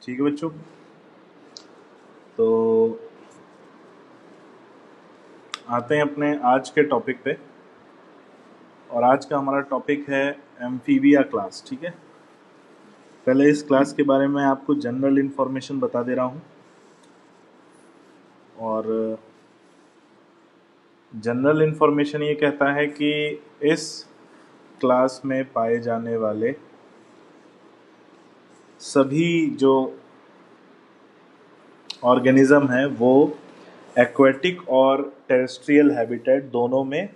ठीक है बच्चों, तो आते हैं अपने आज के टॉपिक पे। और आज का हमारा टॉपिक है एम्फीबिया क्लास। ठीक है, पहले इस क्लास के बारे में आपको जनरल इन्फॉर्मेशन बता दे रहा हूँ। और जनरल इन्फॉर्मेशन ये कहता है कि इस क्लास में पाए जाने वाले सभी जो ऑर्गेनिज्म हैं वो एक्वेटिक और टेरेस्ट्रियल हैबिटेट दोनों में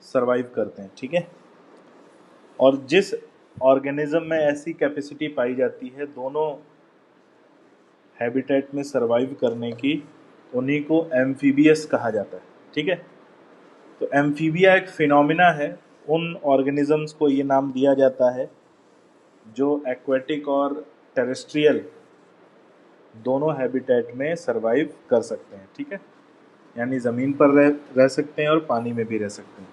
सरवाइव करते हैं। ठीक है, और जिस ऑर्गेनिज्म में ऐसी कैपेसिटी पाई जाती है दोनों हैबिटेट में सरवाइव करने की, उन्हीं को एम्फीबियस कहा जाता है। ठीक है, तो एम्फीबिया एक फिनोमिना है। उन ऑर्गेनिजम्स को ये नाम दिया जाता है जो एक्वेटिक और टेरेस्ट्रियल दोनों हैबिटेट में सरवाइव कर सकते हैं। ठीक है, यानी ज़मीन पर रह सकते हैं और पानी में भी रह सकते हैं।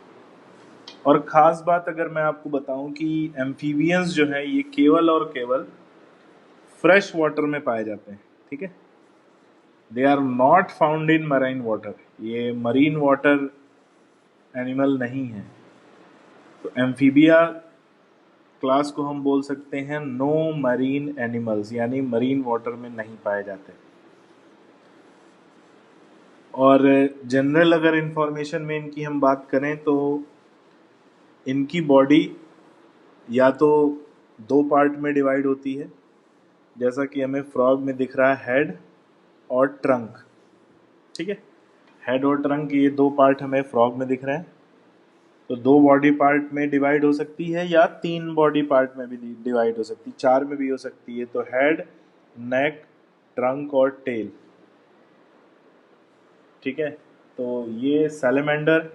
और ख़ास बात अगर मैं आपको बताऊं कि एम्फीबियंस जो है ये केवल और केवल फ्रेश वाटर में पाए जाते हैं। ठीक है, they are not found in marine water. ये मरीन वाटर एनिमल नहीं है। तो एम्फीबिया क्लास को हम बोल सकते हैं नो मरीन एनिमल्स, यानी मरीन वाटर में नहीं पाए जाते। और जनरल अगर इंफॉर्मेशन में इनकी हम बात करें तो इनकी बॉडी या तो दो पार्ट में डिवाइड होती है, जैसा कि हमें फ्रॉग में दिख रहा है, हेड और ट्रंक। ठीक है, हेड और ट्रंक ये दो पार्ट हमें फ्रॉग में दिख रहे हैं। तो दो बॉडी पार्ट में डिवाइड हो सकती है या तीन बॉडी पार्ट में भी डिवाइड हो सकती है, चार में भी हो सकती है। तो हेड, नेक, ट्रंक और टेल। ठीक है, तो ये सैलेमेंडर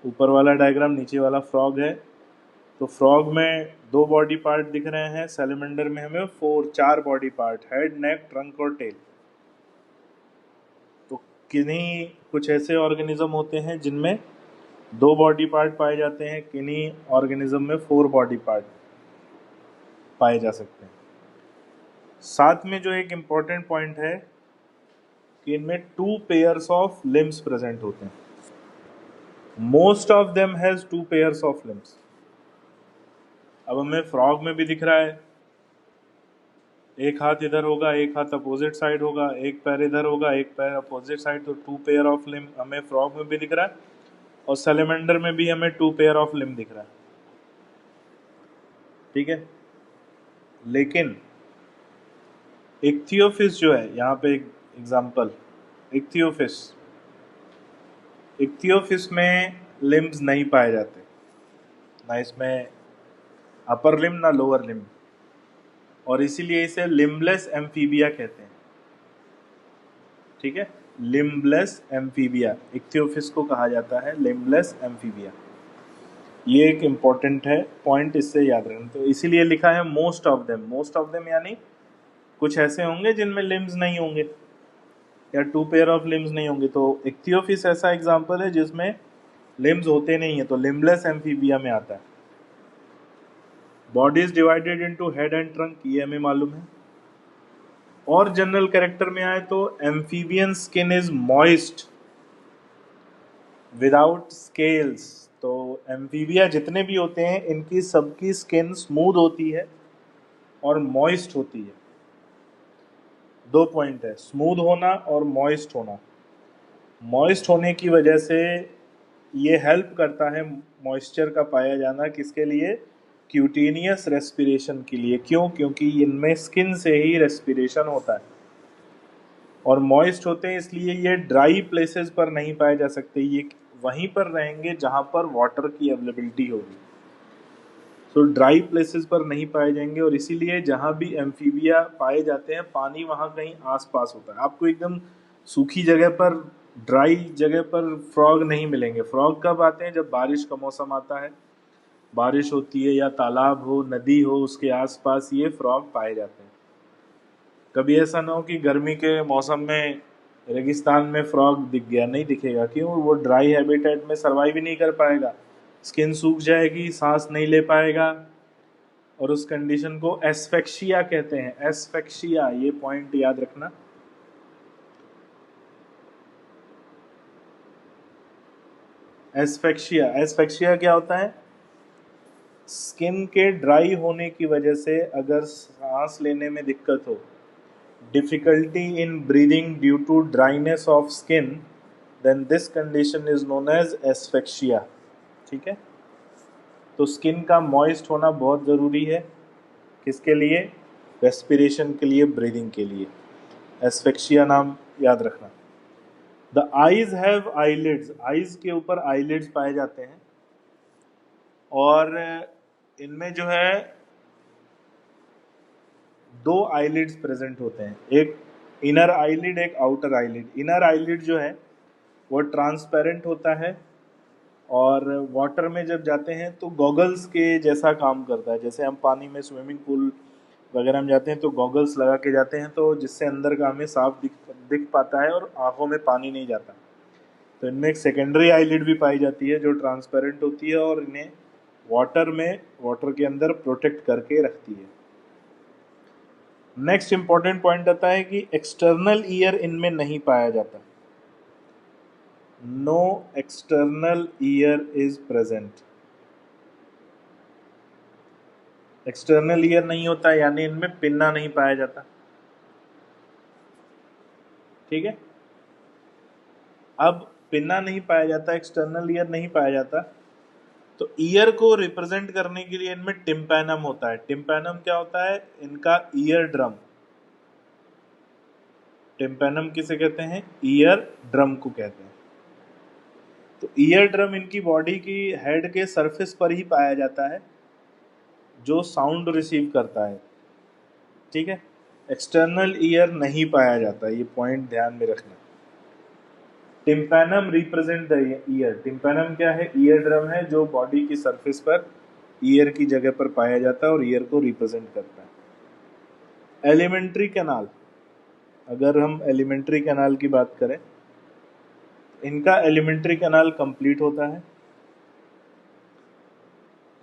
ऊपर वाला डायग्राम, नीचे वाला फ्रॉग है। तो फ्रॉग में दो बॉडी पार्ट दिख रहे हैं, सैलेमेंडर में हमें चार बॉडी पार्ट, हेड, नेक, ट्रंक और टेल। तो किन्हीं कुछ ऐसे ऑर्गेनिज्म होते हैं जिनमें दो बॉडी पार्ट पाए जाते हैं, किन्हीं ऑर्गेनिज्म में फोर बॉडी पार्ट पाए जा सकते हैं। साथ में जो एक इम्पॉर्टेंट पॉइंट है कि इनमें two pairs of limbs present होते हैं। Most of them has two pairs of limbs. अब हमें फ्रॉग में भी दिख रहा है, एक हाथ इधर होगा, एक हाथ अपोजिट साइड होगा, एक पैर इधर होगा, एक पैर अपोजिट साइड। तो टू पेयर ऑफ लिम हमें फ्रॉग में भी दिख रहा है, और सैलेमेंडर में भी हमें टू पेयर ऑफ लिम दिख रहा है। ठीक है, लेकिन इक्थियोफिस जो है, यहाँ पे एक एग्जांपल, इक्थियोफिस में लिम्स नहीं पाए जाते, ना इसमें अपर लिम ना लोअर लिम, और इसीलिए इसे लिम्बलेस एम्फीबिया कहते हैं। ठीक है, लिम्बलेस एम्फीबिया, इक्थियोफिस को कहा जाता है लिम्बलेस एम्फीबिया। ये एक इम्पॉर्टेंट है पॉइंट, इससे याद रखना। तो इसीलिए लिखा है most of them. Most of them यानी कुछ ऐसे होंगे जिनमें लिम्स नहीं होंगे या टू पेयर ऑफ लिम्स नहीं होंगे। तो इक्थियोफिस ऐसा एग्जांपल है जिसमें लिम्स होते नहीं है, तो लिम्बलेस एम्फीबिया में आता है। Body is divided into head and trunk, ये हमें मालूम है। और जनरल कैरेक्टर में आए तो amphibian skin is moist without scales. तो एम्फीबिया जितने भी होते हैं इनकी सबकी स्किन स्मूथ होती है और मॉइस्ट होती है। दो पॉइंट है, स्मूथ होना और मॉइस्ट होना। मॉइस्ट होने की वजह से ये हेल्प करता है मॉइस्चर का पाया जाना, किसके लिए? क्यूटेनियस रेस्पिरेशन के लिए। क्यों? क्योंकि इनमें स्किन से ही रेस्पिरेशन होता है। और मॉइस्ट होते हैं इसलिए ये ड्राई प्लेसेस पर नहीं पाए जा सकते, ये वहीं पर रहेंगे जहां पर वाटर की अवेलेबिलिटी होगी। तो ड्राई प्लेसेस पर नहीं पाए जाएंगे, और इसीलिए जहां भी एम्फीबिया पाए जाते हैं पानी वहां कहीं आसपास होता है। आपको एकदम सूखी जगह पर, ड्राई जगह पर फ्रॉग नहीं मिलेंगे। फ्रॉग कब आते हैं? जब बारिश का मौसम आता है, बारिश होती है या तालाब हो, नदी हो, उसके आसपास ये फ्रॉग पाए जाते हैं। कभी ऐसा ना हो कि गर्मी के मौसम में रेगिस्तान में फ्रॉग दिख गया, नहीं दिखेगा। क्यों? वो ड्राई हैबिटेट में सर्वाइव ही नहीं कर पाएगा, स्किन सूख जाएगी, सांस नहीं ले पाएगा, और उस कंडीशन को एस्फेक्सिया कहते हैं। एस्फेक्सिया, ये पॉइंट याद रखना। एस्फेक्सिया, एस्फेक्सिया क्या होता है? स्किन के ड्राई होने की वजह से अगर सांस लेने में दिक्कत हो, difficulty in breathing due to dryness of skin, then this condition is known as asphyxia. ठीक है, तो स्किन का मॉइस्ट होना बहुत ज़रूरी है। किसके लिए? रेस्पिरेशन के लिए, ब्रीदिंग के लिए। एस्फेक्सिया नाम याद रखना। The eyes have eyelids, eyes के ऊपर आईलिड्स पाए जाते हैं और इनमें जो है दो आईलिड्स प्रेजेंट होते हैं, एक इनर आईलिड, एक आउटर आईलिड। इनर आईलिड जो है वो ट्रांसपेरेंट होता है और वाटर में जब जाते हैं तो गॉगल्स के जैसा काम करता है। जैसे हम पानी में स्विमिंग पूल वगैरह में जाते हैं तो गॉगल्स लगा के जाते हैं, तो जिससे अंदर का हमें साफ दिख पाता है और आंखों में पानी नहीं जाता। तो इनमें एक सेकेंडरी आईलिड भी पाई जाती है जो ट्रांसपेरेंट होती है और इन्हें वाटर के अंदर प्रोटेक्ट करके रखती है। नेक्स्ट इंपॉर्टेंट पॉइंट आता है कि एक्सटर्नल ईयर इनमें नहीं पाया जाता। No external ear is present. External ear नहीं होता यानी इनमें पिन्ना नहीं पाया जाता। ठीक है, अब पिन्ना नहीं पाया जाता, एक्सटर्नल ईयर नहीं पाया जाता, तो ईयर को रिप्रेजेंट करने के लिए इनमें टिम्पैनम होता है। टिम्पैनम क्या होता है? इनका ईयर ड्रम। टिम्पैनम किसे कहते हैं? ईयर ड्रम को कहते हैं। तो ईयर ड्रम इनकी बॉडी की हेड के सरफेस पर ही पाया जाता है जो साउंड रिसीव करता है। ठीक है, एक्सटर्नल ईयर नहीं पाया जाता, ये पॉइंट ध्यान में रखना। Tympanum represent the year. Tympanum क्या है? ईयर ड्रम है जो बॉडी की सरफेस पर ईयर की जगह पर पाया जाता है और ईयर को रिप्रेजेंट करता है। एलिमेंट्री कैनाल, अगर हम एलिमेंट्री कैनाल की बात करें, इनका एलिमेंट्री कैनाल कंप्लीट होता है,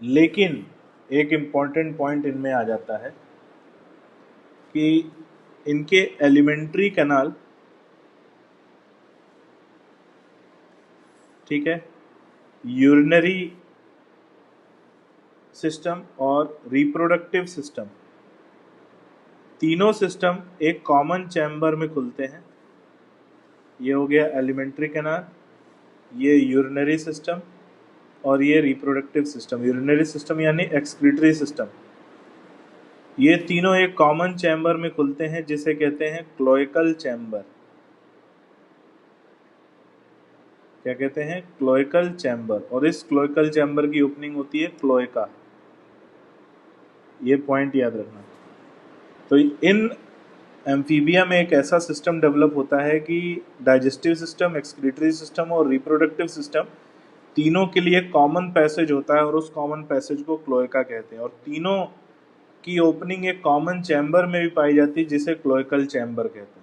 लेकिन एक इम्पॉर्टेंट पॉइंट इनमें आ जाता है कि इनके एलिमेंट्री कैनाल, ठीक है, यूरिनरी सिस्टम और रिप्रोडक्टिव सिस्टम, तीनों सिस्टम एक कॉमन चैम्बर में खुलते हैं। ये हो गया एलिमेंट्री कैनाल, ये यूरिनरी सिस्टम और ये रिप्रोडक्टिव सिस्टम। यूरिनरी सिस्टम यानी एक्सक्रीटरी सिस्टम, ये तीनों एक कॉमन चैम्बर में खुलते हैं जिसे कहते हैं क्लोइकल चैम्बर। क्या कहते हैं? Cloacal chamber. और इस क्लोइकल चैम्बर की ओपनिंग होती है क्लोएका। ये पॉइंट याद रखना। तो इन एम्फीबिया में एक ऐसा सिस्टम डेवलप होता है कि डाइजेस्टिव सिस्टम, एक्सक्रीटरी सिस्टम और रिप्रोडक्टिव सिस्टम तीनों के लिए कॉमन पैसेज होता है और उस कॉमन पैसेज को क्लोएका कहते हैं। और तीनों की ओपनिंग एक कॉमन चैम्बर में भी पाई जाती है जिसे क्लोइकल चैम्बर कहते हैं।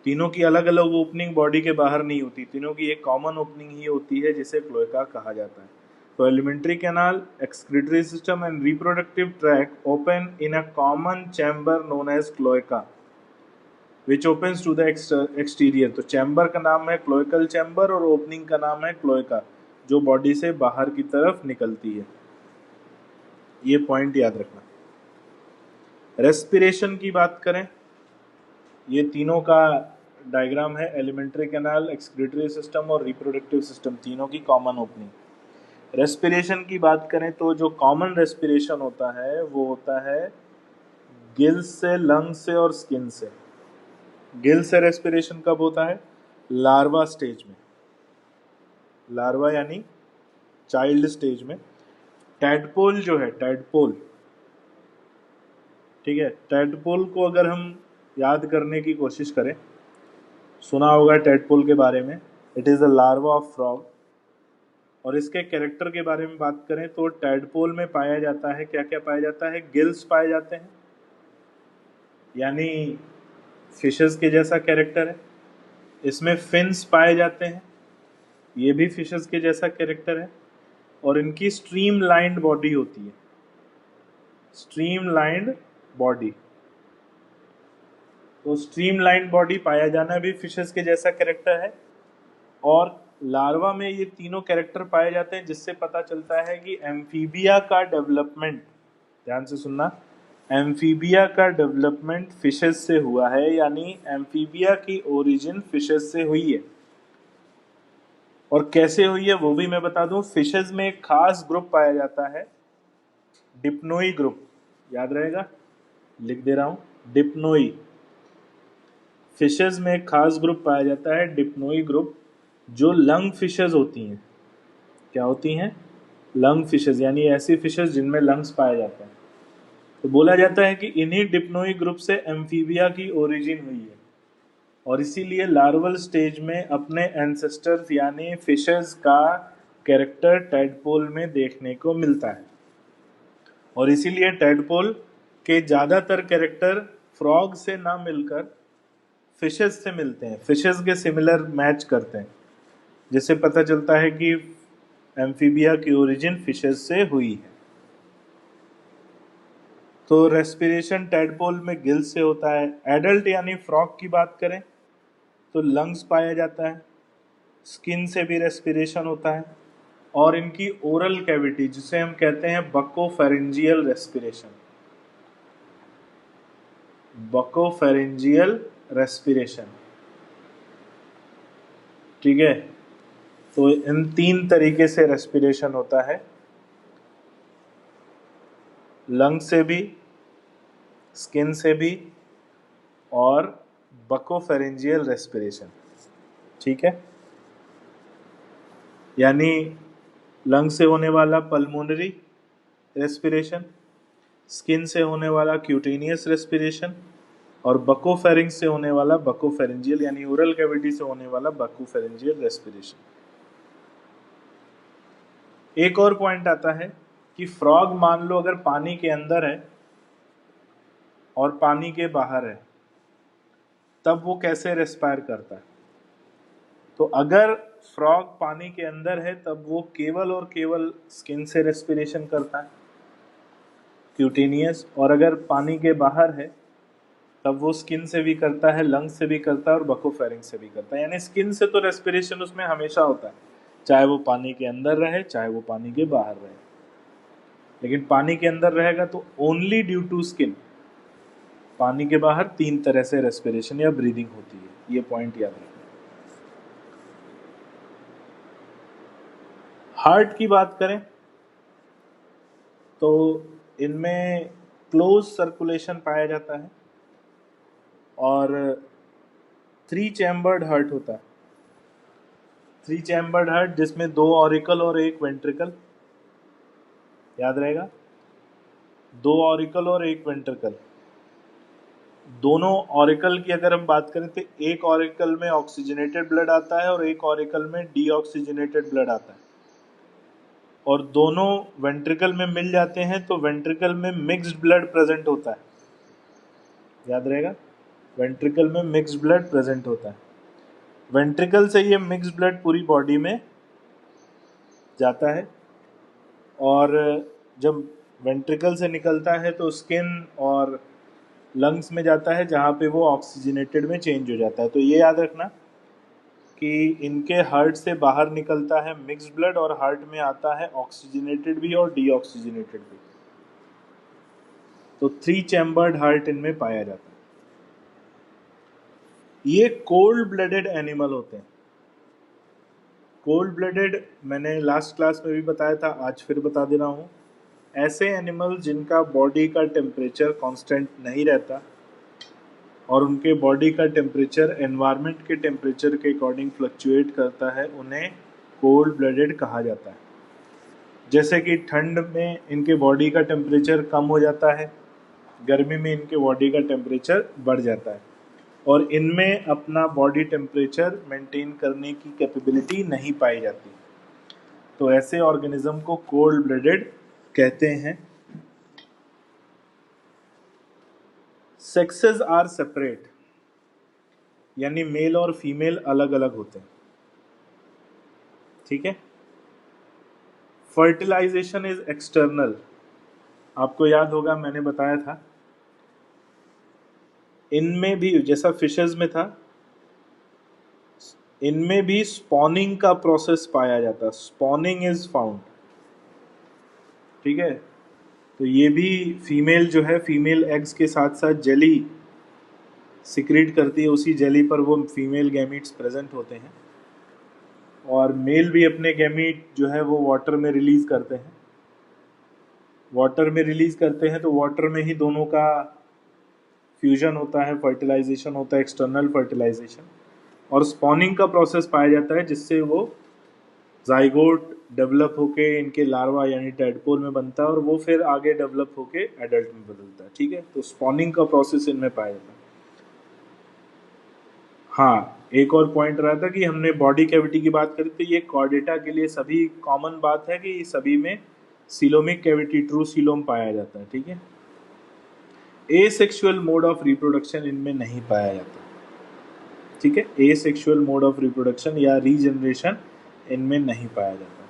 तीनों की अलग अलग ओपनिंग बॉडी के बाहर नहीं होती, तीनों की एक कॉमन ओपनिंग ही होती है जिसे क्लोएका कहा जाता है। तो alimentary canal, excretory system and reproductive tract open in a common chamber known as cloaca which opens to the exterior. तो चैम्बर का नाम है क्लोइकल चैम्बर और ओपनिंग का नाम है क्लोएका, जो बॉडी से बाहर की तरफ निकलती है। ये पॉइंट याद रखना। रेस्पिरेशन की बात करें, ये तीनों का डायग्राम है। एलिमेंट्री कैनाल, एक्सक्रीटरी सिस्टम और रिप्रोडक्टिव सिस्टम, तीनों की कॉमन ओपनिंग। रेस्पिरेशन की बात करें तो जो कॉमन रेस्पिरेशन होता है वो होता है गिल्स से, लंग से और स्किन से। गिल से रेस्पिरेशन कब होता है? लार्वा स्टेज में। लार्वा यानी चाइल्ड स्टेज में। टैडपोल जो है, टैडपोल, ठीक है, टैडपोल को अगर हम याद करने की कोशिश करें, सुना होगा टैडपोल के बारे में। It is the larva of frog. और इसके कैरेक्टर के बारे में बात करें तो टैडपोल में पाया जाता है, क्या क्या पाया जाता है? गिल्स पाए जाते हैं, यानी फिशेस के जैसा कैरेक्टर है। इसमें फिन्स पाए जाते हैं, ये भी फिशेस के जैसा कैरेक्टर है। और इनकी स्ट्रीम लाइंड बॉडी होती है। Streamlined body. तो स्ट्रीमलाइन बॉडी पाया जाना भी फिशेस के जैसा कैरेक्टर है, और लार्वा में ये तीनों कैरेक्टर पाए जाते हैं, जिससे पता चलता है कि एम्फीबिया का डेवलपमेंट, ध्यान से सुनना, एम्फीबिया का डेवलपमेंट फिशेस से हुआ है, यानी एम्फीबिया की ओरिजिन फिशेस से हुई है। और कैसे हुई है वो भी मैं बता दूं। फिशेस में एक खास ग्रुप पाया जाता है, डिप्नोई ग्रुप, याद रहेगा, लिख दे रहा हूं, डिप्नोई। फिशेस में एक खास ग्रुप पाया जाता है, डिप्नोई ग्रुप, जो लंग फिशेस होती हैं। क्या होती हैं? लंग फिशेस, यानी ऐसी फिशेस जिनमें लंग्स पाए जाते हैं। तो बोला जाता है कि इन्हीं डिप्नोई ग्रुप से एम्फीबिया की ओरिजिन हुई है, और इसीलिए लार्वल स्टेज में अपने एंसेस्टर्स यानी फिशेस का कैरेक्टर टैडपोल में देखने को मिलता है। और इसीलिए टैडपोल के ज़्यादातर कैरेक्टर फ्रॉग से ना मिलकर फिशेस से मिलते हैं, फिशेस के सिमिलर मैच करते हैं, जिससे पता चलता है कि एम्फीबिया की ओरिजिन फिशेस से हुई है। तो रेस्पिरेशन टैडपोल में गिल्स से होता है। एडल्ट यानी फ्रॉग की बात करें तो लंग्स पाया जाता है, स्किन से भी रेस्पिरेशन होता है, और इनकी ओरल कैविटी, जिसे हम कहते हैं बकोफेरेंजियल रेस्पिरेशन, बकोफेरेंजियल रेस्पिरेशन, ठीक है। तो इन तीन तरीके से रेस्पिरेशन होता है, लंग से भी, स्किन से भी, और बकोफेरेंजियल रेस्पिरेशन, ठीक है। यानी लंग से होने वाला पल्मोनरी रेस्पिरेशन, स्किन से होने वाला क्यूटेनियस रेस्पिरेशन, और बकोफेरिंग्स से होने वाला बकोफेरेंजियल यानी ओरल कैविटी से होने वाला बकोफेरेंजियल रेस्पिरेशन। एक और पॉइंट आता है कि फ्रॉग मान लो अगर पानी के अंदर है और पानी के बाहर है, तब वो कैसे रेस्पायर करता है? तो अगर फ्रॉग पानी के अंदर है तब वो केवल और केवल स्किन से रेस्पिरेशन करता है, क्यूटेनियस, और अगर पानी के बाहर है तब वो स्किन से भी करता है, लंग्स से भी करता है, और बकोफेरिंग से भी करता है। यानी स्किन से तो रेस्पिरेशन उसमें हमेशा होता है, चाहे वो पानी के अंदर रहे चाहे वो पानी के बाहर रहे। लेकिन पानी के अंदर रहेगा तो ओनली ड्यू टू स्किन, पानी के बाहर तीन तरह से रेस्पिरेशन या ब्रीदिंग होती है, ये पॉइंट याद रखना। हार्ट की बात करें तो इनमें क्लोज सर्कुलेशन पाया जाता है, और 3 चैम्बर्ड हार्ट होता है। 3 चैम्बर्ड हार्ट जिसमें 2 ऑरिकल और 1 वेंट्रिकल, याद रहेगा, 2 ऑरिकल और 1 वेंट्रिकल। दोनों ऑरिकल की अगर हम बात करें तो एक ऑरिकल में ऑक्सीजनेटेड ब्लड आता है और एक ऑरिकल में डीऑक्सीजनेटेड ब्लड आता है, और दोनों वेंट्रिकल में मिल जाते हैं तो वेंट्रिकल में मिक्स्ड ब्लड प्रेजेंट होता है, याद रहेगा, वेंट्रिकल में मिक्स्ड ब्लड प्रेजेंट होता है। वेंट्रिकल से ये मिक्स्ड ब्लड पूरी बॉडी में जाता है, और जब वेंट्रिकल से निकलता है तो स्किन और लंग्स में जाता है, जहाँ पे वो ऑक्सीजनेटेड में चेंज हो जाता है। तो ये याद रखना कि इनके हार्ट से बाहर निकलता है मिक्स्ड ब्लड, और हार्ट में आता है ऑक्सीजनेटेड भी और डीऑक्सीजनेटेड भी। तो 3 चैम्बर्ड हार्ट इनमें पाया जाता है। ये कोल्ड ब्लडेड एनिमल होते हैं। कोल्ड ब्लडेड मैंने लास्ट क्लास में भी बताया था, आज फिर बता दे रहा हूँ। ऐसे एनिमल जिनका बॉडी का टेम्परेचर कांस्टेंट नहीं रहता और उनके बॉडी का टेम्परेचर एनवायरनमेंट के टेम्परेचर के अकॉर्डिंग फ्लक्चुएट करता है, उन्हें कोल्ड ब्लडेड कहा जाता है। जैसे कि ठंड में इनके बॉडी का टेम्परेचर कम हो जाता है, गर्मी में इनके बॉडी का टेम्परेचर बढ़ जाता है, और इनमें अपना बॉडी टेम्परेचर मेंटेन करने की कैपेबिलिटी नहीं पाई जाती। तो ऐसे ऑर्गेनिज्म को कोल्ड ब्लडेड कहते हैं। सेक्सेस आर सेपरेट, यानी मेल और फीमेल अलग अलग होते हैं, ठीक है। फर्टिलाइजेशन इज एक्सटर्नल, आपको याद होगा मैंने बताया था, इनमें भी जैसा फिशेस में था, इनमें भी स्पॉनिंग का प्रोसेस पाया जाता है, स्पॉनिंग इज फाउंड। ठीक है, तो ये भी फीमेल जो है, फीमेल एग्स के साथ साथ जेली सिक्रीट करती है, उसी जेली पर वो फीमेल गैमीट्स प्रेजेंट होते हैं, और मेल भी अपने गैमीट जो है वो वाटर में रिलीज करते हैं। वाटर में रिलीज करते हैं तो वाटर में ही दोनों का फ्यूजन होता है, फर्टिलाइजेशन होता है, एक्सटर्नल फर्टिलाइजेशन, और स्पॉनिंग का प्रोसेस पाया जाता है जिससे वो जाइगोट डेवलप होके इनके लार्वा यानी टैडपोल में बनता है, और वो फिर आगे डेवलप होके एडल्ट में बदलता है। ठीक है, तो स्पॉनिंग का प्रोसेस इनमें पाया जाता है। हाँ, एक और पॉइंट रहा था कि हमने बॉडी कैविटी की बात करी, तो ये कॉर्डेटा के लिए सभी कॉमन बात है कि सभी में सीलोमिक कैविटी, ट्रू सीलोम पाया जाता है। ठीक है, एसेक्सुअल मोड ऑफ रिप्रोडक्शन इनमें नहीं पाया जाता। ठीक है, एसेक्सुअल मोड ऑफ रिप्रोडक्शन या रीजनरेशन इनमें नहीं पाया जाता।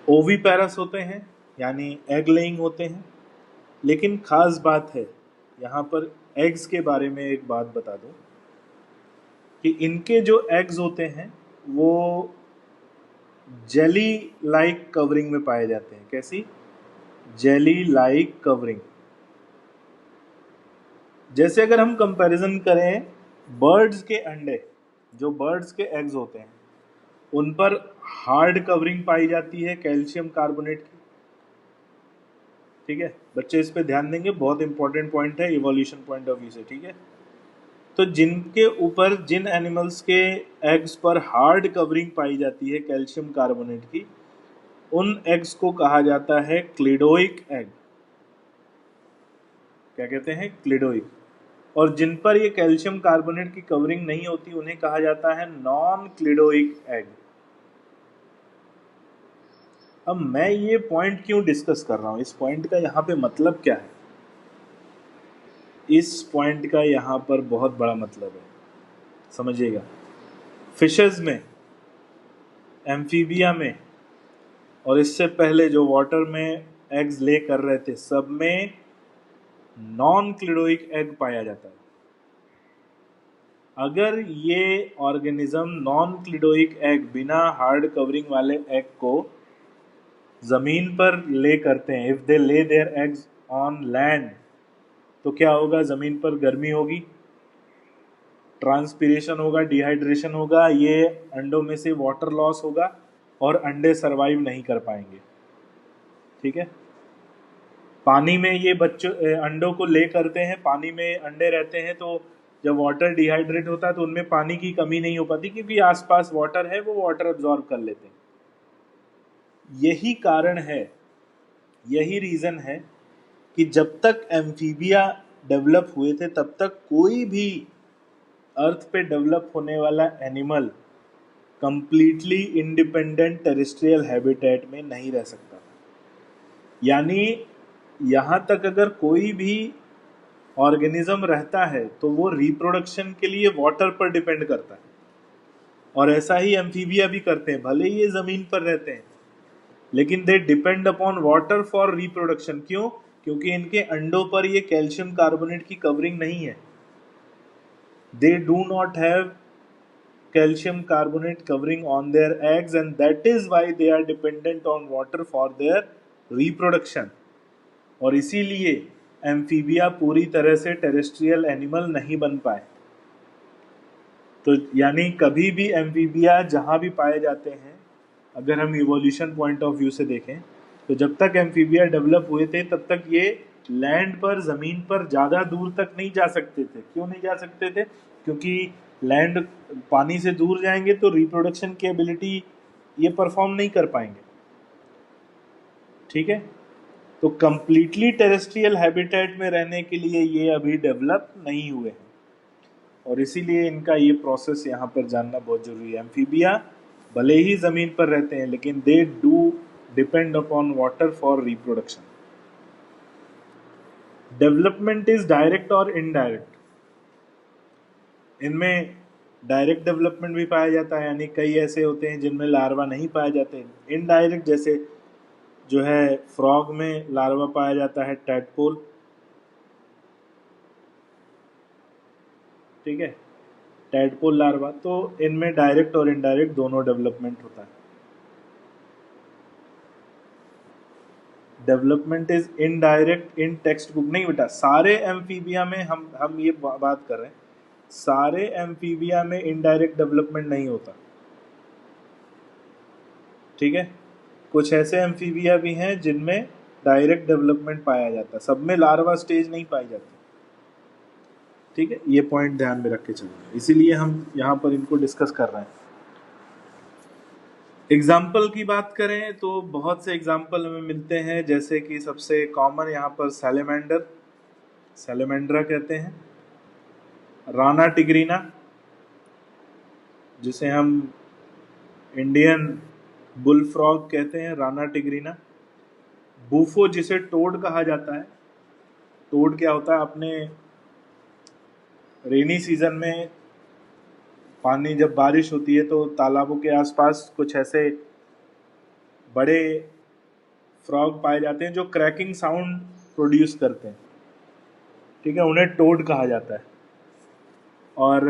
ओवीपैरस होते हैं यानी एग लेइंग होते हैं, लेकिन खास बात है यहाँ पर एग्स के बारे में एक बात बता दूं कि इनके जो एग्स होते हैं वो जेली लाइक कवरिंग में पाए जाते हैं। कैसी? Jelly like covering. जैसे अगर हम कंपैरिजन करें बर्ड्स के अंडे, जो बर्ड्स के एग्स होते हैं उन पर हार्ड कवरिंग पाई जाती है कैल्शियम कार्बोनेट की। ठीक है बच्चे, इस पे ध्यान देंगे, बहुत इंपॉर्टेंट पॉइंट है इवोल्यूशन पॉइंट ऑफ व्यू से। ठीक है, तो जिनके ऊपर, जिन एनिमल्स के एग्स पर हार्ड कवरिंग पाई जाती है कैल्शियम कार्बोनेट की, उन एग्स को कहा जाता है क्लिडोइक एग। क्या कहते हैं? क्लिडोइक। और जिन पर ये कैल्शियम कार्बोनेट की कवरिंग नहीं होती उन्हें कहा जाता है नॉन क्लिडोइक एग। अब मैं ये पॉइंट क्यों डिस्कस कर रहा हूं, इस पॉइंट का यहाँ पे मतलब क्या है? इस पॉइंट का यहाँ पर बहुत बड़ा मतलब है, समझिएगा। फिशेस में, एम्फीबिया में, और इससे पहले जो वाटर में एग्स ले कर रहे थे, सब में नॉन क्लिडोइक एग पाया जाता है। अगर ये ऑर्गेनिज्म नॉन क्लिडोइक एग, बिना हार्ड कवरिंग वाले एग को जमीन पर ले करते हैं, if they lay their eggs on land, तो क्या होगा? जमीन पर गर्मी होगी, ट्रांसपीरेशन होगा, डिहाइड्रेशन होगा, ये अंडों में से वाटर लॉस होगा और अंडे सरवाइव नहीं कर पाएंगे। ठीक है, पानी में ये बच्चों अंडों को ले करते हैं, पानी में अंडे रहते हैं, तो जब वाटर डिहाइड्रेट होता है तो उनमें पानी की कमी नहीं हो पाती क्योंकि आसपास वाटर है, वो वाटर अब्जॉर्ब कर लेते हैं। यही कारण है, यही रीजन है कि जब तक एम्फीबिया डेवलप हुए थे तब तक कोई भी अर्थ पे डेवलप होने वाला animal completely independent terrestrial habitat में नहीं रह सकता। यानी यहाँ तक अगर कोई भी ऑर्गेनिज्म रहता है तो वो रिप्रोडक्शन के लिए वाटर पर डिपेंड करता है, और ऐसा ही एम्फीबिया भी करते हैं। भले ही ये जमीन पर रहते हैं लेकिन they depend upon water for reproduction. क्यों? क्योंकि इनके अंडों पर ये कैल्शियम कार्बोनेट की कवरिंग नहीं है। They do not have calcium carbonate covering on their eggs, and that is why they are dependent on water for their reproduction। और इसीलिए एम्फीबिया पूरी तरह से टेरेस्ट्रियल एनिमल नहीं बन पाए। तो यानी कभी भी एम्फीबिया जहां भी पाए जाते हैं, अगर हम इवोल्यूशन पॉइंट ऑफ व्यू से देखें, तो जब तक एम्फीबिया डेवलप हुए थे तब तक ये लैंड पर, जमीन पर ज्यादा दूर तक नहीं जा सकते थे। क्यों नहीं जा सकते थे? क्योंकि लैंड, पानी से दूर जाएंगे तो रिप्रोडक्शन की एबिलिटी ये परफॉर्म नहीं कर पाएंगे। ठीक है, तो कंप्लीटली टेरेस्ट्रियल हैबिटेट में रहने के लिए ये अभी डेवलप नहीं हुए हैं, और इसीलिए इनका ये प्रोसेस यहाँ पर जानना बहुत जरूरी है। एम्फीबिया भले ही जमीन पर रहते हैं लेकिन they do depend upon water for reproduction. Development is direct और इनडायरेक्ट। इनमें डायरेक्ट डेवलपमेंट भी पाया जाता है, यानी कई ऐसे होते हैं जिनमें लार्वा नहीं पाए जाते। इनडायरेक्ट, जैसे जो है फ्रॉग में लार्वा पाया जाता है टैडपोल, ठीक है, टैडपोल लार्वा। तो इनमें डायरेक्ट और इनडायरेक्ट दोनों डेवलपमेंट होता है। Development is indirect in text book नहीं बेटा, सारे एम्फीबिया में हम ये बात कर रहे हैं, सारे एम्फीबिया में इनडायरेक्ट डेवलपमेंट नहीं होता, ठीक है। कुछ ऐसे एम्फीबिया भी हैं जिनमें डायरेक्ट डेवलपमेंट पाया जाता है, सब में लार्वा स्टेज नहीं पाई जाती, ठीक है। ये पॉइंट ध्यान में रख के चलना, इसीलिए हम यहाँ पर इनको डिस्कस कर रहे हैं। एग्जाम्पल की बात करें तो बहुत से एग्जाम्पल हमें मिलते हैं, जैसे कि सबसे कॉमन यहाँ पर सैलेमेंडर, सैलेमेंड्रा कहते हैं, राना टिग्रीना जिसे हम इंडियन बुल फ्रॉग कहते हैं, राना टिग्रीना, बूफो जिसे टोड कहा जाता है। टोड क्या होता है, अपने रेनी सीजन में पानी जब बारिश होती है तो तालाबों के आसपास कुछ ऐसे बड़े फ्रॉग पाए जाते हैं जो क्रैकिंग साउंड प्रोड्यूस करते हैं, ठीक है, उन्हें टोड कहा जाता है। और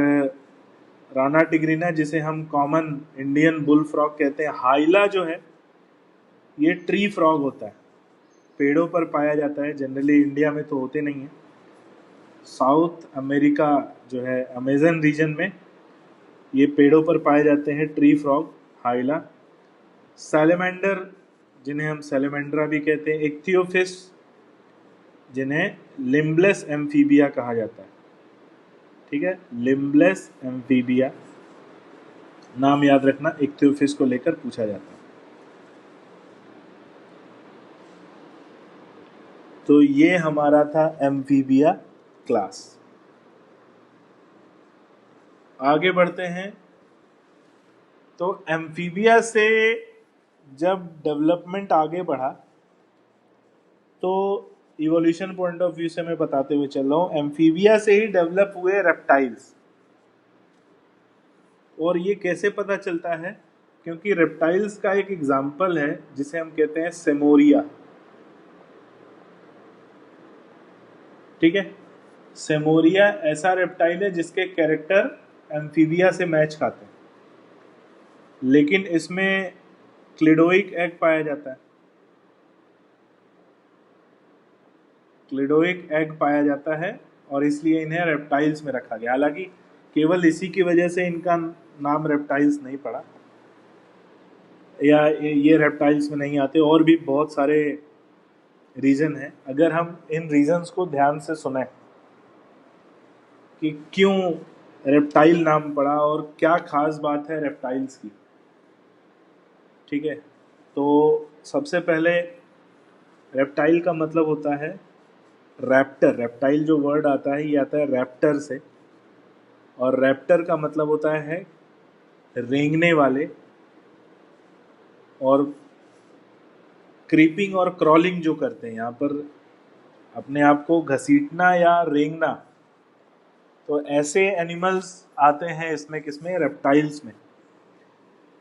राना टिग्रीना जिसे हम कॉमन इंडियन बुल फ्रॉग कहते हैं, हाइला जो है ये ट्री फ्रॉग होता है, पेड़ों पर पाया जाता है, जनरली इंडिया में तो होते नहीं है। साउथ अमेरिका जो है अमेजन रीजन में ये पेड़ों पर पाए जाते हैं, ट्री फ्रॉग, हाइला। सैलेमेंडर जिन्हें हम सैलेमेंड्रा भी कहते हैं, इक्थियोफिस जिन्हें लिम्बलेस एम्फीबिया कहा जाता है, ठीक है, लिम्बलेस एम्फीबिया नाम याद रखना, इक्थियोफिस को लेकर पूछा जाता है। तो ये हमारा था एम्फीबिया क्लास। आगे बढ़ते हैं। तो एम्फीबिया से जब डेवलपमेंट आगे बढ़ा तो इवोल्यूशन पॉइंट ऑफ व्यू से मैं बताते हुए चल रहा हूँ, एम्फीबिया से ही डेवलप हुए रेप्टाइल्स। और ये कैसे पता चलता है, क्योंकि रेप्टाइल्स का एक एग्जाम्पल है जिसे हम कहते हैं सेमोरिया, ठीक है। सेमोरिया ऐसा रेप्टाइल है जिसके कैरेक्टर एम्फीबिया से मैच खाते हैं, लेकिन इसमें क्लिडोइक एग पाया जाता है, क्लिडोइक एग पाया जाता है और इसलिए इन्हें रेप्टाइल्स में रखा गया। हालांकि केवल इसी की वजह से इनका नाम रेप्टाइल्स नहीं पड़ा, या ये रेप्टाइल्स में नहीं आते, और भी बहुत सारे रीजन है। अगर हम इन रीजंस को ध्यान से सुने कि क्यों रेप्टाइल नाम पड़ा और क्या खास बात है रेप्टाइल्स की, ठीक है। तो सबसे पहले रेप्टाइल का मतलब होता है रैप्टर। रेप्टाइल जो वर्ड आता है ये आता है रैप्टर से, और रैप्टर का मतलब होता है रेंगने वाले, और क्रीपिंग और क्रॉलिंग जो करते हैं, यहाँ पर अपने आप को घसीटना या रेंगना, तो ऐसे एनिमल्स आते हैं इसमें, किसमें, रेप्टाइल्स में,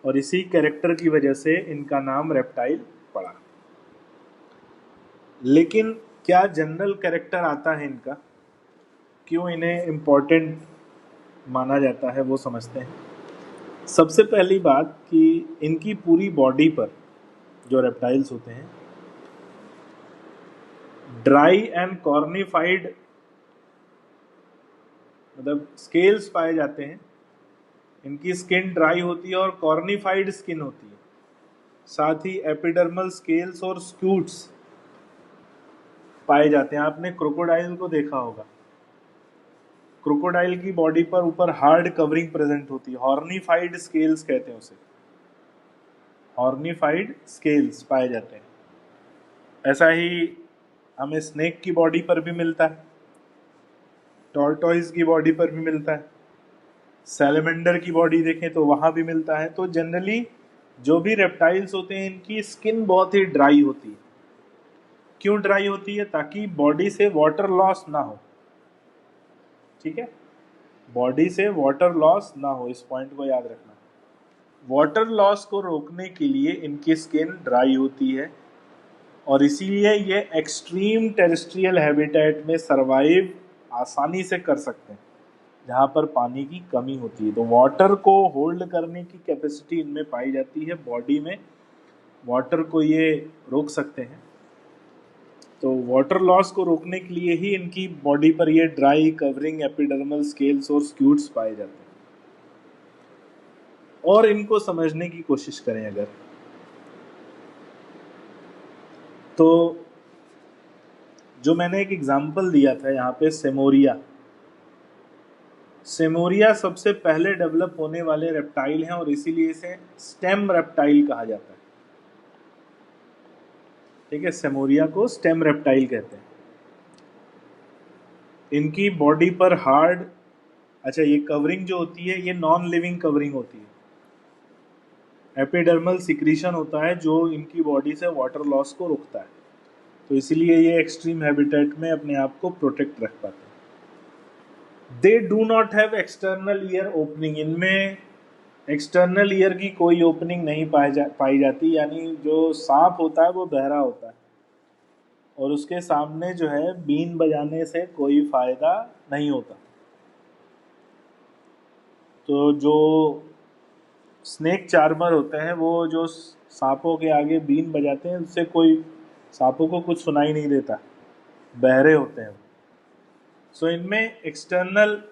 और इसी कैरेक्टर की वजह से इनका नाम रेप्टाइल पड़ा। लेकिन क्या जनरल कैरेक्टर आता है इनका, क्यों इन्हें इम्पोर्टेंट माना जाता है, वो समझते हैं। सबसे पहली बात कि इनकी पूरी बॉडी पर, जो रेप्टाइल्स होते हैं, ड्राई एंड कॉर्निफाइड मतलब स्केल्स पाए जाते हैं। इनकी स्किन ड्राई होती है और कॉर्निफाइड स्किन होती है, साथ ही एपिडर्मल स्केल्स और स्क्यूट्स पाए जाते हैं। आपने क्रोकोडाइल को देखा होगा, क्रोकोडाइल की बॉडी पर ऊपर हार्ड कवरिंग प्रेजेंट होती है, हॉर्निफाइड स्केल्स कहते हैं उसे, हॉर्निफाइड स्केल्स पाए जाते हैं। ऐसा ही हमें स्नेक की बॉडी पर भी मिलता है, टॉर्टॉइज की बॉडी पर भी मिलता है, सैलेमेंडर की बॉडी देखें तो वहां भी मिलता है। तो जनरली जो भी रेप्टाइल्स होते हैं इनकी स्किन बहुत ही ड्राई होती है। क्यों ड्राई होती है? ताकि बॉडी से वाटर लॉस ना हो, ठीक है, बॉडी से वाटर लॉस ना हो, इस पॉइंट को याद रखना। वाटर लॉस को रोकने के लिए इनकी स्किन ड्राई होती है, और इसीलिए ये एक्सट्रीम टेरेस्ट्रियल हैबिटेट में सरवाइव आसानी से कर सकते हैं जहाँ पर पानी की कमी होती है। तो वाटर को होल्ड करने की कैपेसिटी इनमें पाई जाती है बॉडी में, वाटर को ये रोक सकते हैं। तो वाटर लॉस को रोकने के लिए ही इनकी बॉडी पर ये ड्राई कवरिंग एपिडर्मल स्केल्स और स्क्यूट्स पाए जाते हैं। और इनको समझने की कोशिश करें अगर, तो जो मैंने एक एग्जांपल दिया था यहाँ पे सेमोरिया सबसे पहले डेवलप होने वाले रेप्टाइल हैं और इसीलिए इसे स्टेम रेप्टाइल कहा जाता है। ठीक है, सेमोरिया को स्टेम रेप्टाइल कहते हैं। इनकी बॉडी पर हार्ड, अच्छा ये कवरिंग जो होती है ये नॉन लिविंग कवरिंग होती है। एपिडर्मल सिक्रीशन होता है जो इनकी बॉडी से वाटर लॉस को रोकता है, तो इसीलिए ये एक्सट्रीम हैबिटेट में अपने आप को प्रोटेक्ट रख पाते हैं। They do not have external ear opening, इनमें एक्सटर्नल ईयर की कोई ओपनिंग नहीं पाई जाती, यानी जो सांप होता है वो बहरा होता है और उसके सामने जो है बीन बजाने से कोई फायदा नहीं होता। तो जो स्नेक चार्मर होते हैं वो जो सांपों के आगे बीन बजाते हैं उससे कोई सांपों को कुछ सुनाई नहीं देता, बहरे होते हैं। सो इनमें एक्सटर्नल